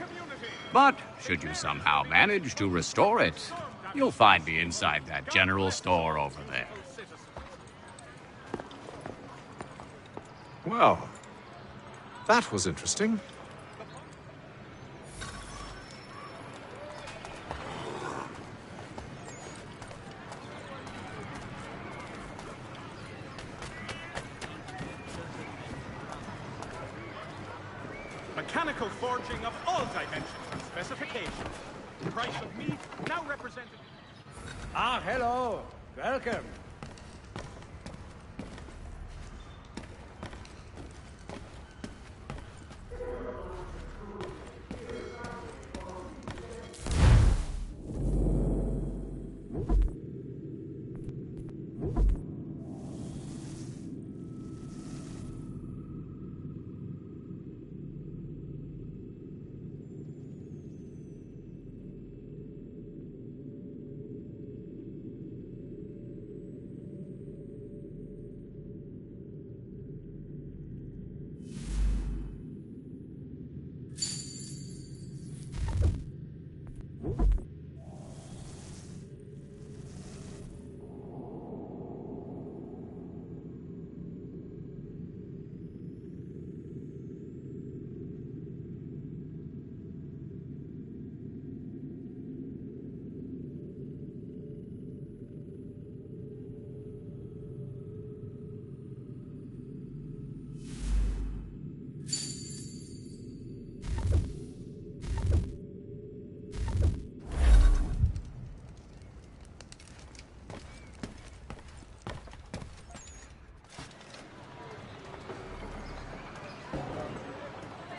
But should you somehow manage to restore it, you'll find me inside that general store over there. Well, that was interesting. Mechanical forging of all dimensions and specifications. The price of meat now represented... Ah, hello. Welcome.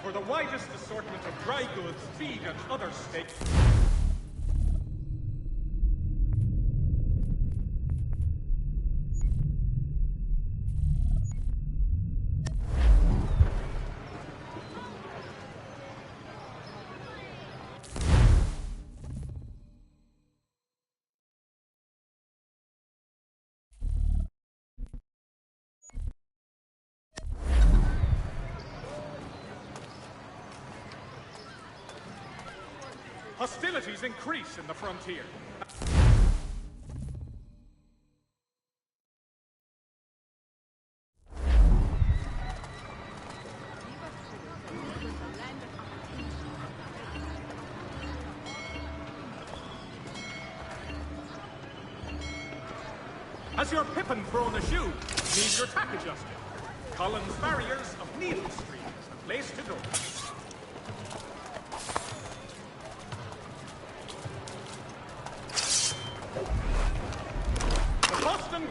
For the widest assortment of dry goods, feed, and other steaks... Hostilities increase in the frontier. Has your pippin thrown a shoe? Need your tack adjusted? Collins barriers of needle streams and place to door.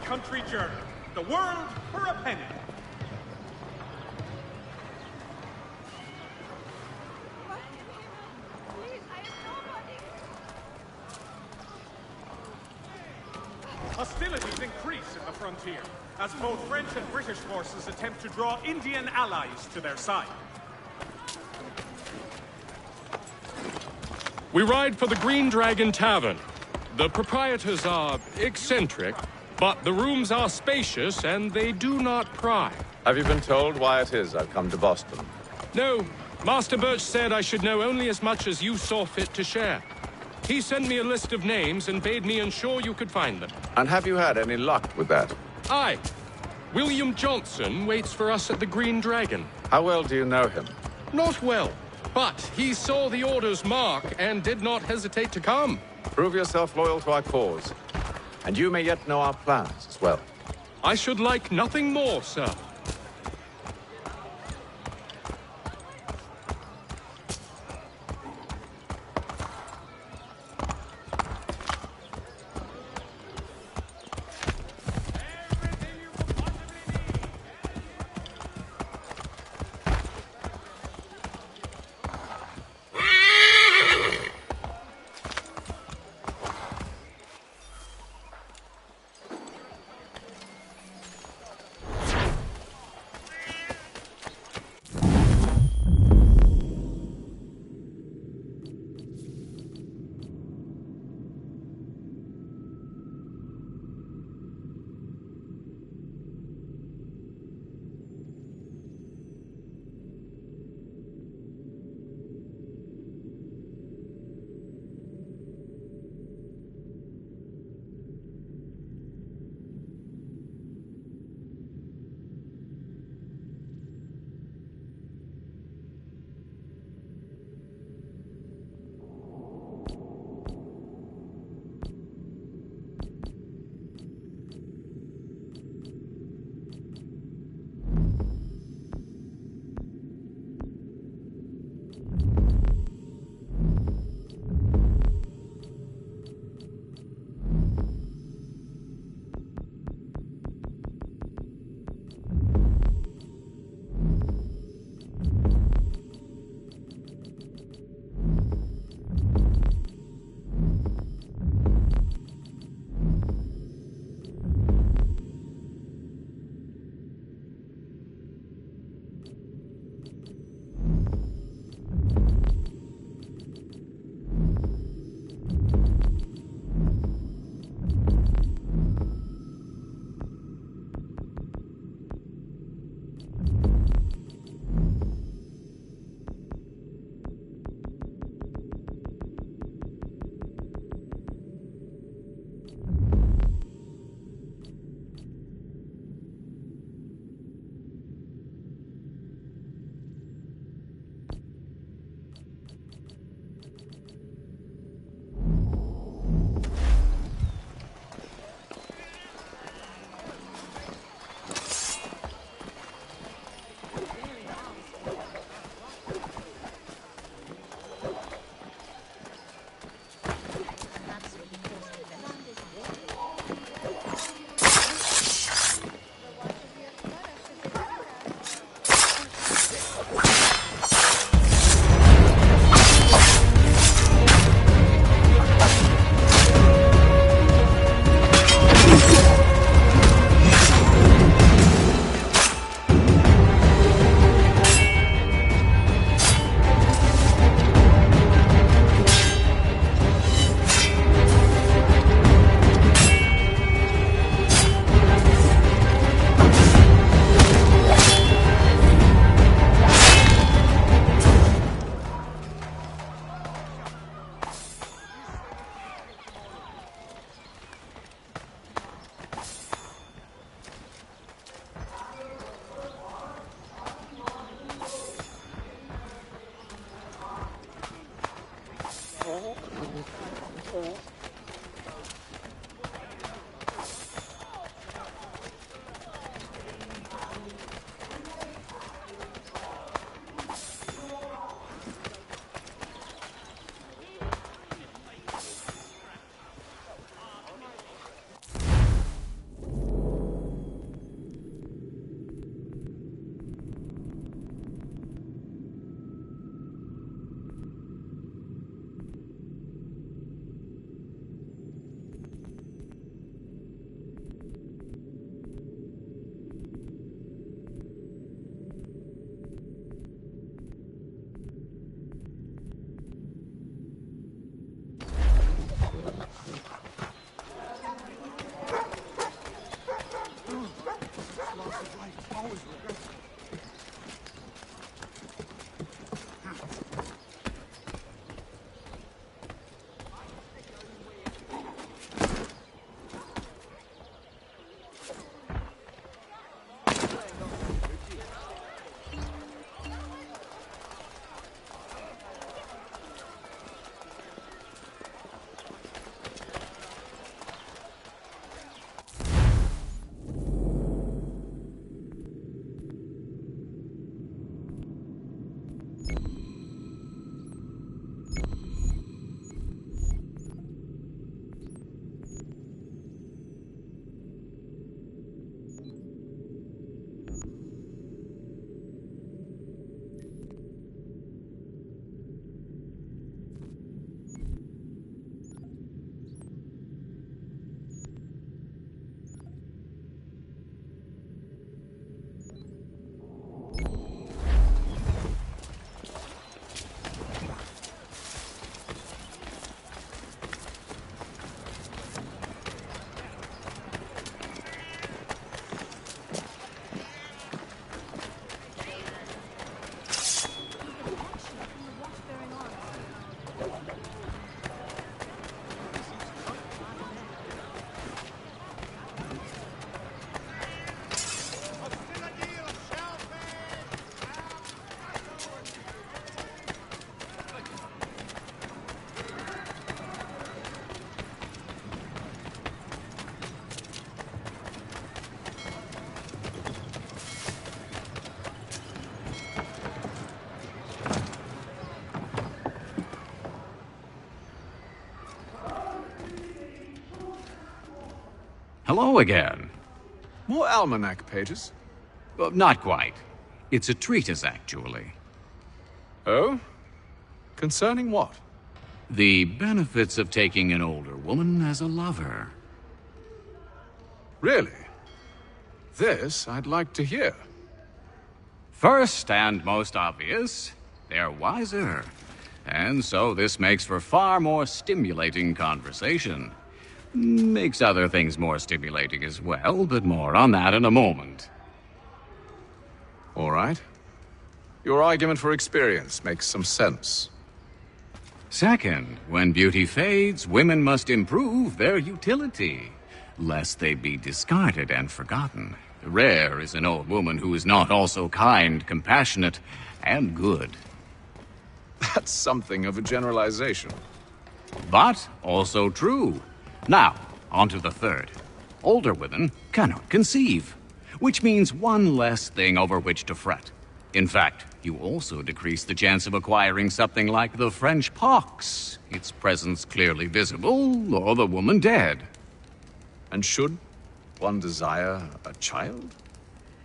Country Journal. The world for a penny. Hostilities increase in the frontier, as both French and British forces attempt to draw Indian allies to their side. We ride for the Green Dragon Tavern. The proprietors are eccentric, but the rooms are spacious and they do not pry. Have you been told why it is I've come to Boston? No, Master Birch said I should know only as much as you saw fit to share. He sent me a list of names and bade me ensure you could find them. And have you had any luck with that? Aye. William Johnson waits for us at the Green Dragon. How well do you know him? Not well, but he saw the order's mark and did not hesitate to come. Prove yourself loyal to our cause. And you may yet know our plans as well. I should like nothing more, sir. Hello again. More almanac pages? Not quite. It's a treatise, actually. Oh? Concerning what? The benefits of taking an older woman as a lover. Really? This I'd like to hear. First and most obvious, they're wiser. And so this makes for far more stimulating conversation. Makes other things more stimulating as well, but more on that in a moment. All right. Your argument for experience makes some sense. Second, when beauty fades, women must improve their utility, lest they be discarded and forgotten. Rare is an old woman who is not also kind, compassionate, and good. That's something of a generalization. But also true. Now, on to the third. Older women cannot conceive, which means one less thing over which to fret. In fact, you also decrease the chance of acquiring something like the French pox, its presence clearly visible, or the woman dead. And should one desire a child?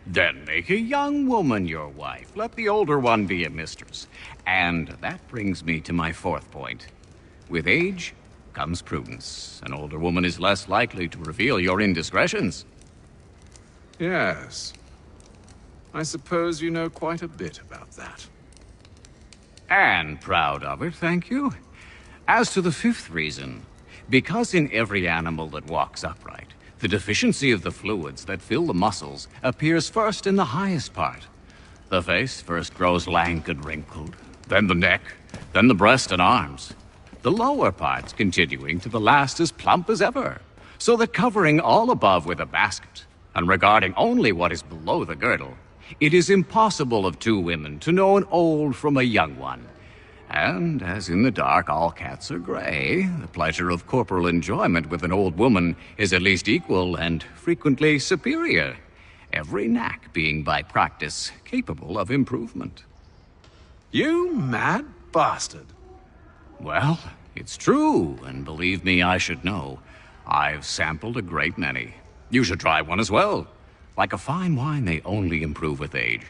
Then make a young woman your wife. Let the older one be a mistress. And that brings me to my fourth point. With age comes prudence. An older woman is less likely to reveal your indiscretions. Yes. I suppose you know quite a bit about that. And proud of it, thank you. As to the fifth reason, because in every animal that walks upright, the deficiency of the fluids that fill the muscles appears first in the highest part. The face first grows lank and wrinkled, then the neck, then the breast and arms. The lower parts continuing to the last as plump as ever, so that covering all above with a basket, and regarding only what is below the girdle, it is impossible of two women to know an old from a young one. And as in the dark all cats are gray, the pleasure of corporal enjoyment with an old woman is at least equal and frequently superior, every knack being by practice capable of improvement. You mad bastard. Well, it's true, and believe me, I should know. I've sampled a great many. You should try one as well. Like a fine wine, they only improve with age.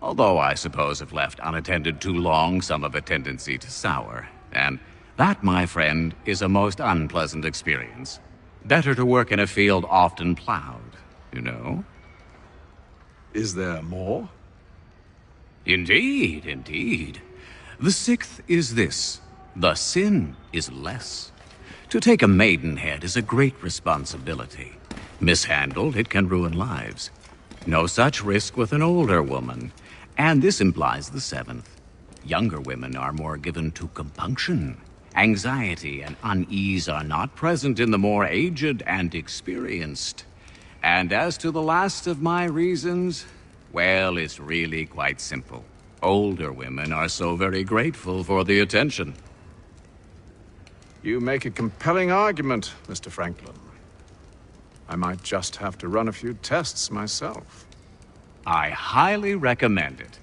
Although I suppose if left unattended too long, some have a tendency to sour. And that, my friend, is a most unpleasant experience. Better to work in a field often plowed, you know? Is there more? Indeed, indeed. The sixth is this. The sin is less. To take a maidenhead is a great responsibility. Mishandled, it can ruin lives. No such risk with an older woman. And this implies the seventh. Younger women are more given to compunction. Anxiety and unease are not present in the more aged and experienced. And as to the last of my reasons, well, it's really quite simple. Older women are so very grateful for the attention. You make a compelling argument, Mr. Franklin. I might just have to run a few tests myself. I highly recommend it.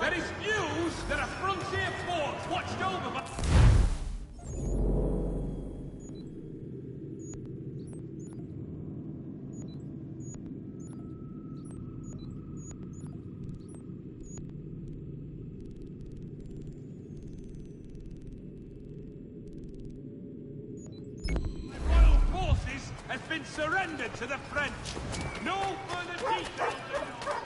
There is news that a frontier fort watched over by... Royal forces has been surrendered to the French. No further details are known.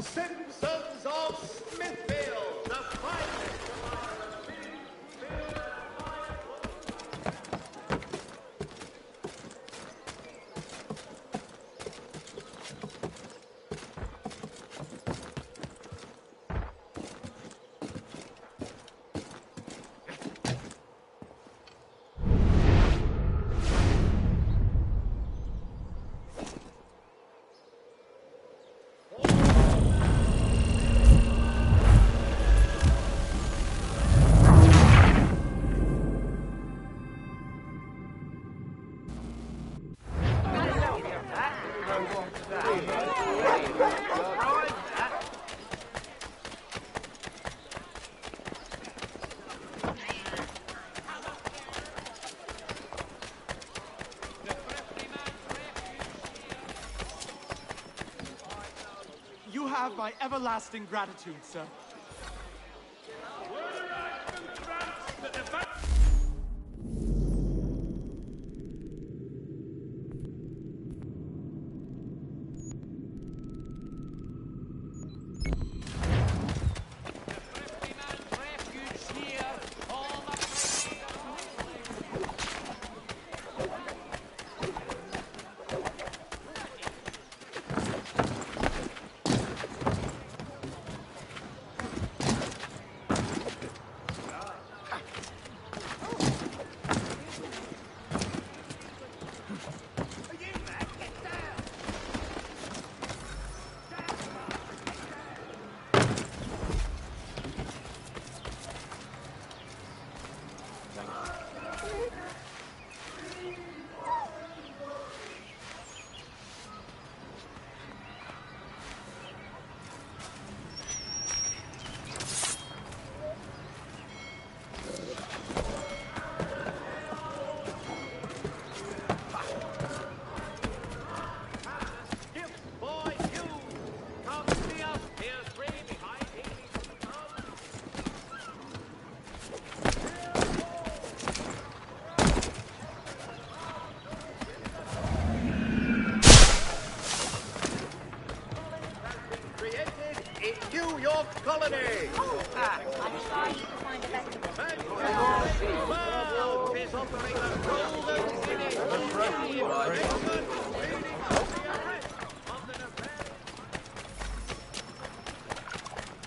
Simpsons of Smithfield, the finest. You have my everlasting gratitude, sir.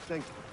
Thank you.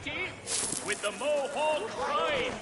city with the Mohawk Pride.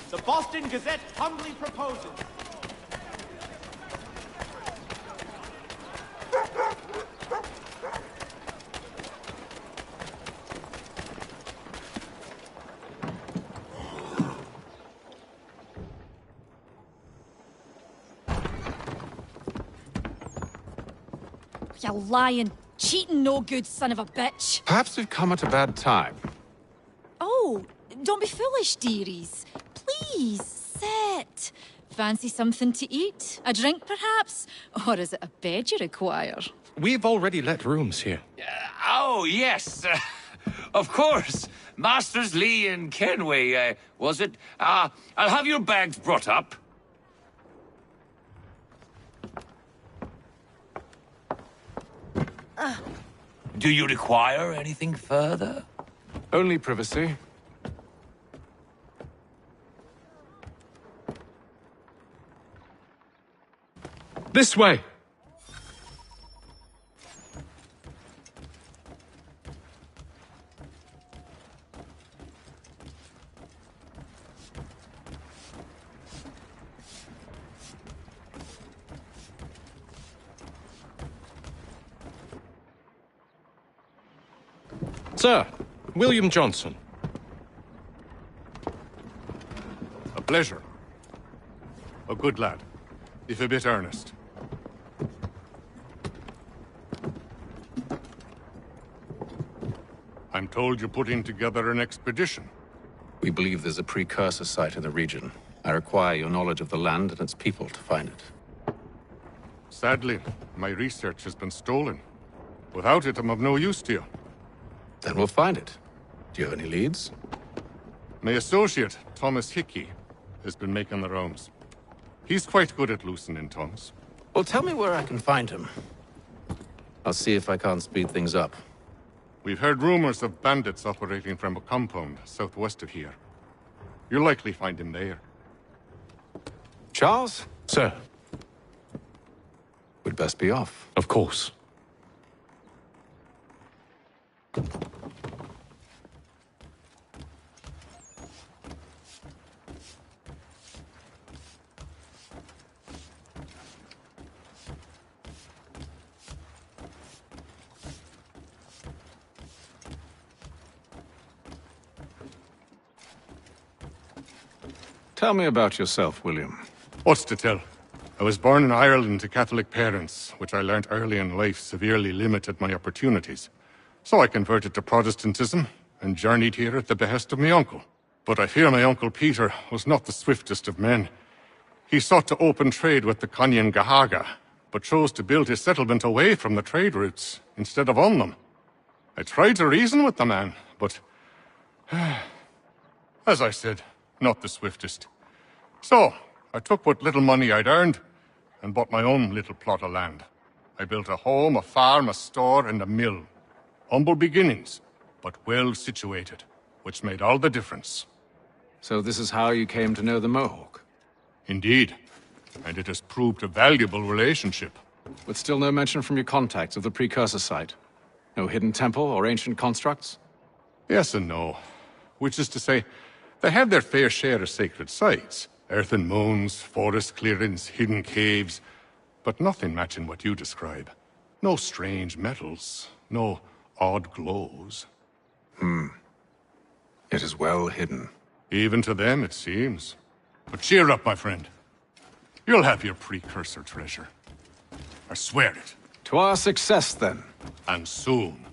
The Boston Gazette humbly proposes. You lying, cheating, no good son of a bitch. Perhaps we've come at a bad time. Oh, don't be foolish, dearies. Please, sit. Fancy something to eat? A drink, perhaps? Or is it a bed you require? We've already let rooms here. Oh, yes. Of course. Masters Lee and Kenway, was it? I'll have your bags brought up. Do you require anything further? Only privacy. This way! Sir, William Johnson. A pleasure. A good lad, if a bit earnest. I'm told you're putting together an expedition. We believe there's a precursor site in the region. I require your knowledge of the land and its people to find it. Sadly, my research has been stolen. Without it, I'm of no use to you. Then we'll find it. Do you have any leads? My associate, Thomas Hickey, has been making the rounds. He's quite good at loosening tongues. Well, tell me where I can find him. I'll see if I can't speed things up. We've heard rumors of bandits operating from a compound southwest of here. You'll likely find him there. Charles? Sir. We'd best be off. Of course. Tell me about yourself, William. What's to tell? I was born in Ireland to Catholic parents, which I learnt early in life severely limited my opportunities. So I converted to Protestantism and journeyed here at the behest of my uncle. But I fear my uncle Peter was not the swiftest of men. He sought to open trade with the Conyan Gahaga, but chose to build his settlement away from the trade routes instead of on them. I tried to reason with the man, but as I said, not the swiftest. So, I took what little money I'd earned and bought my own little plot of land. I built a home, a farm, a store, and a mill. Humble beginnings, but well situated, which made all the difference. So this is how you came to know the Mohawk? Indeed, and it has proved a valuable relationship. With still no mention from your contacts of the precursor site? No hidden temple or ancient constructs? Yes and no. Which is to say, they have their fair share of sacred sites. Earthen mounds, forest clearings, hidden caves. But nothing matching what you describe. No strange metals, no odd glows. It is well hidden. Even to them, it seems. But cheer up, my friend. You'll have your precursor treasure. I swear it. To our success, then. And soon.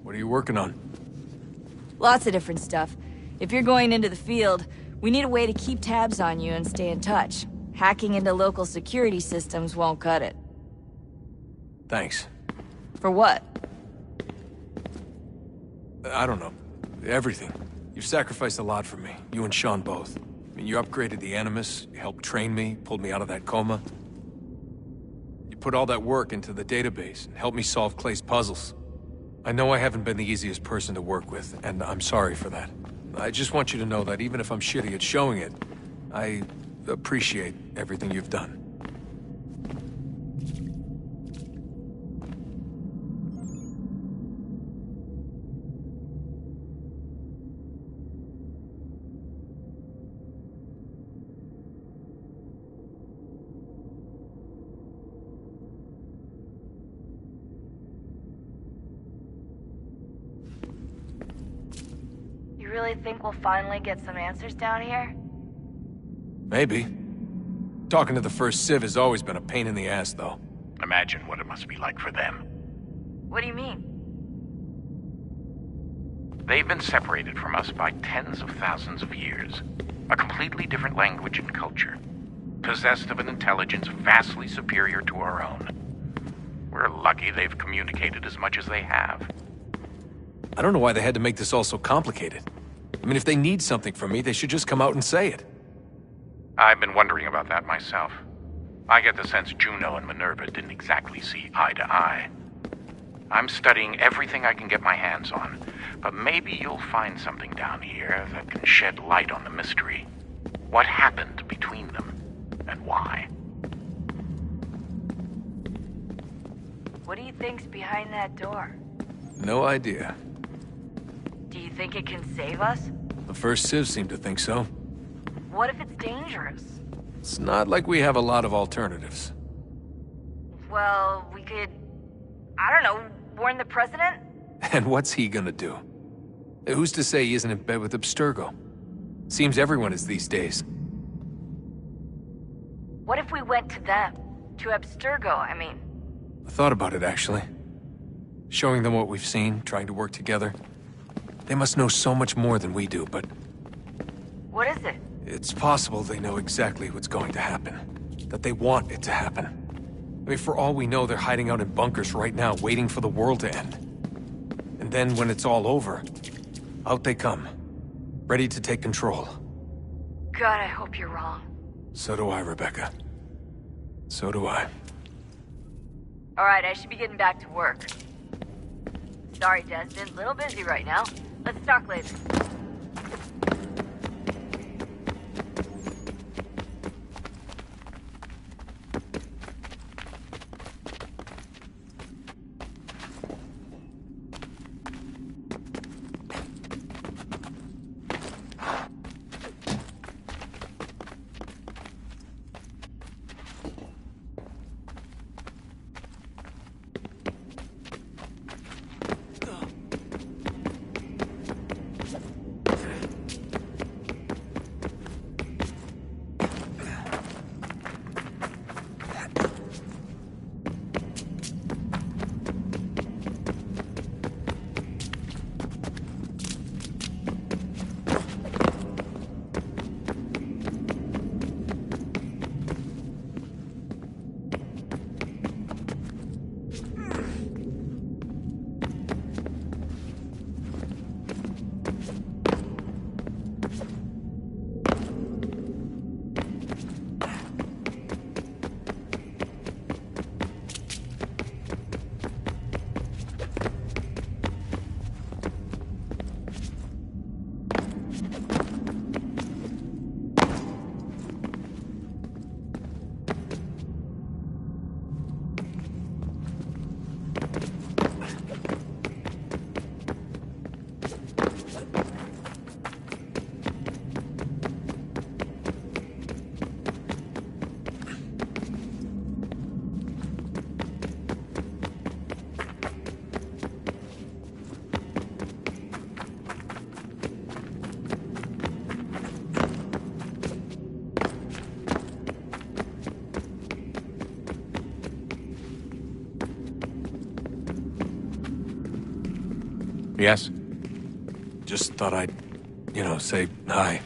What are you working on? Lots of different stuff. If you're going into the field, we need a way to keep tabs on you and stay in touch. Hacking into local security systems won't cut it. Thanks. For what? I don't know. Everything. You've sacrificed a lot for me, you and Sean both. I mean, you upgraded the Animus, you helped train me, pulled me out of that coma. You put all that work into the database and helped me solve Clay's puzzles. I know I haven't been the easiest person to work with, and I'm sorry for that. I just want you to know that even if I'm shitty at showing it, I appreciate everything you've done. You really think we'll finally get some answers down here? Maybe. Talking to the first Civ has always been a pain in the ass, though. Imagine what it must be like for them. What do you mean? They've been separated from us by tens of thousands of years. A completely different language and culture. Possessed of an intelligence vastly superior to our own. We're lucky they've communicated as much as they have. I don't know why they had to make this all so complicated. I mean, if they need something from me, they should just come out and say it. I've been wondering about that myself. I get the sense Juno and Minerva didn't exactly see eye to eye. I'm studying everything I can get my hands on, but maybe you'll find something down here that can shed light on the mystery. What happened between them, and why? What do you think's behind that door? No idea. Do you think it can save us? The first Civ seemed to think so. What if it's dangerous? It's not like we have a lot of alternatives. Well, we could... I don't know, warn the president? And what's he gonna do? Who's to say he isn't in bed with Abstergo? Seems everyone is these days. What if we went to them? To Abstergo, I mean. I thought about it, actually. Showing them what we've seen, trying to work together. They must know so much more than we do, but... What is it? It's possible they know exactly what's going to happen. That they want it to happen. I mean, for all we know, they're hiding out in bunkers right now, waiting for the world to end. And then when it's all over, out they come. Ready to take control. God, I hope you're wrong. So do I, Rebecca. So do I. Alright, I should be getting back to work. Sorry, Destin. A little busy right now. Let's talk later. Yes? Just thought I'd you know, say hi.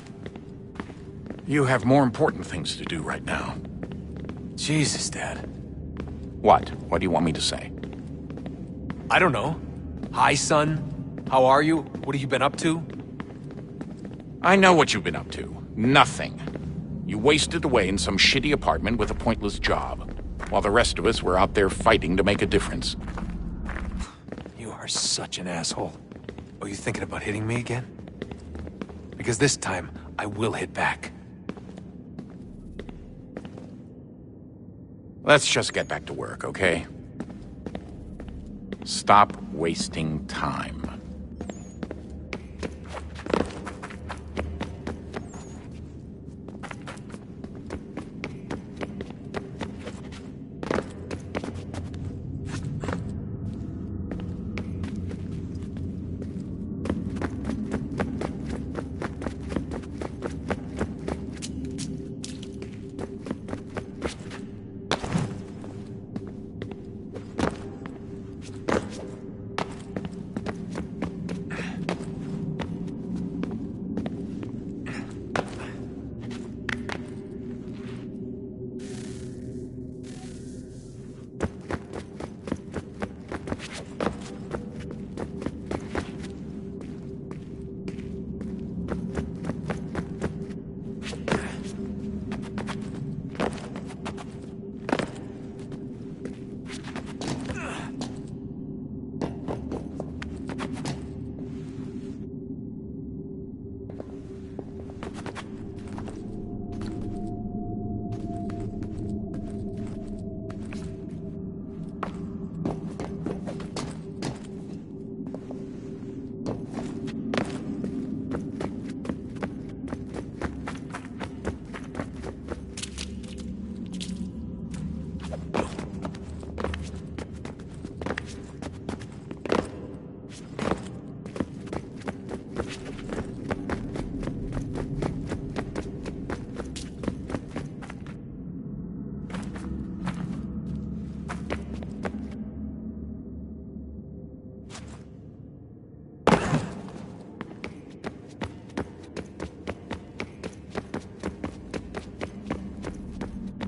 You have more important things to do right now. Jesus, Dad. What? What do you want me to say? I don't know. Hi, son. How are you? What have you been up to? I know what you've been up to. Nothing. You wasted away in some shitty apartment with a pointless job, while the rest of us were out there fighting to make a difference. You are such an asshole. Oh, you thinking about hitting me again? Because this time, I will hit back. Let's just get back to work, okay? Stop wasting time.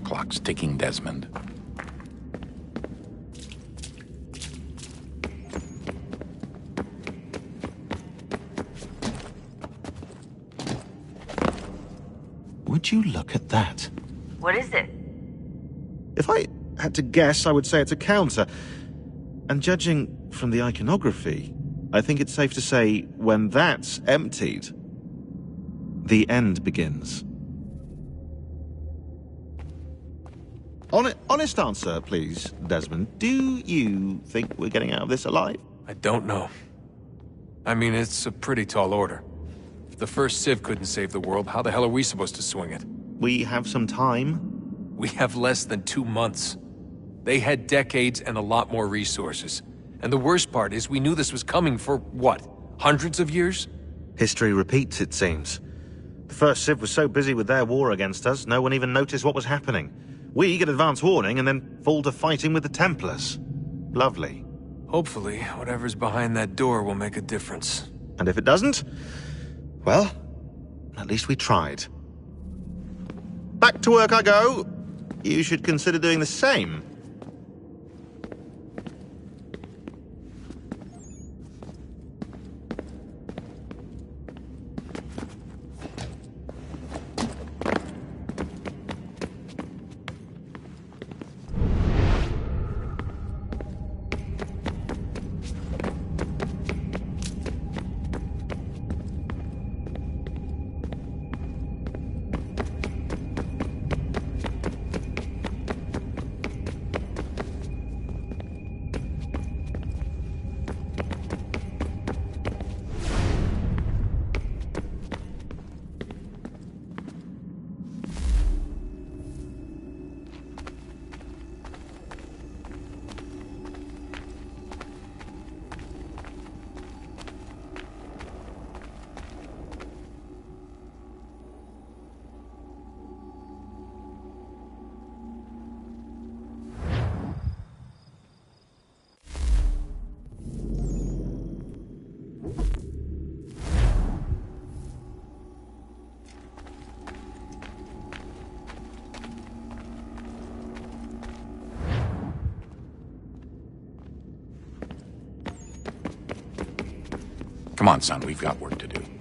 Clock's ticking, Desmond. Would you look at that? What is it? If I had to guess, I would say it's a counter. And judging from the iconography, I think it's safe to say when that's emptied, the end begins. Honest answer, please, Desmond. Do you think we're getting out of this alive? I don't know. I mean, it's a pretty tall order. If the first Civ couldn't save the world, how the hell are we supposed to swing it? We have some time. We have less than 2 months. They had decades and a lot more resources. And the worst part is we knew this was coming for, what, hundreds of years? History repeats, it seems. The first Civ was so busy with their war against us, no one even noticed what was happening. We get advance warning and then fall to fighting with the Templars. Lovely. Hopefully, whatever's behind that door will make a difference. And if it doesn't, well, at least we tried. Back to work I go. You should consider doing the same. Come on, son, we've got work to do.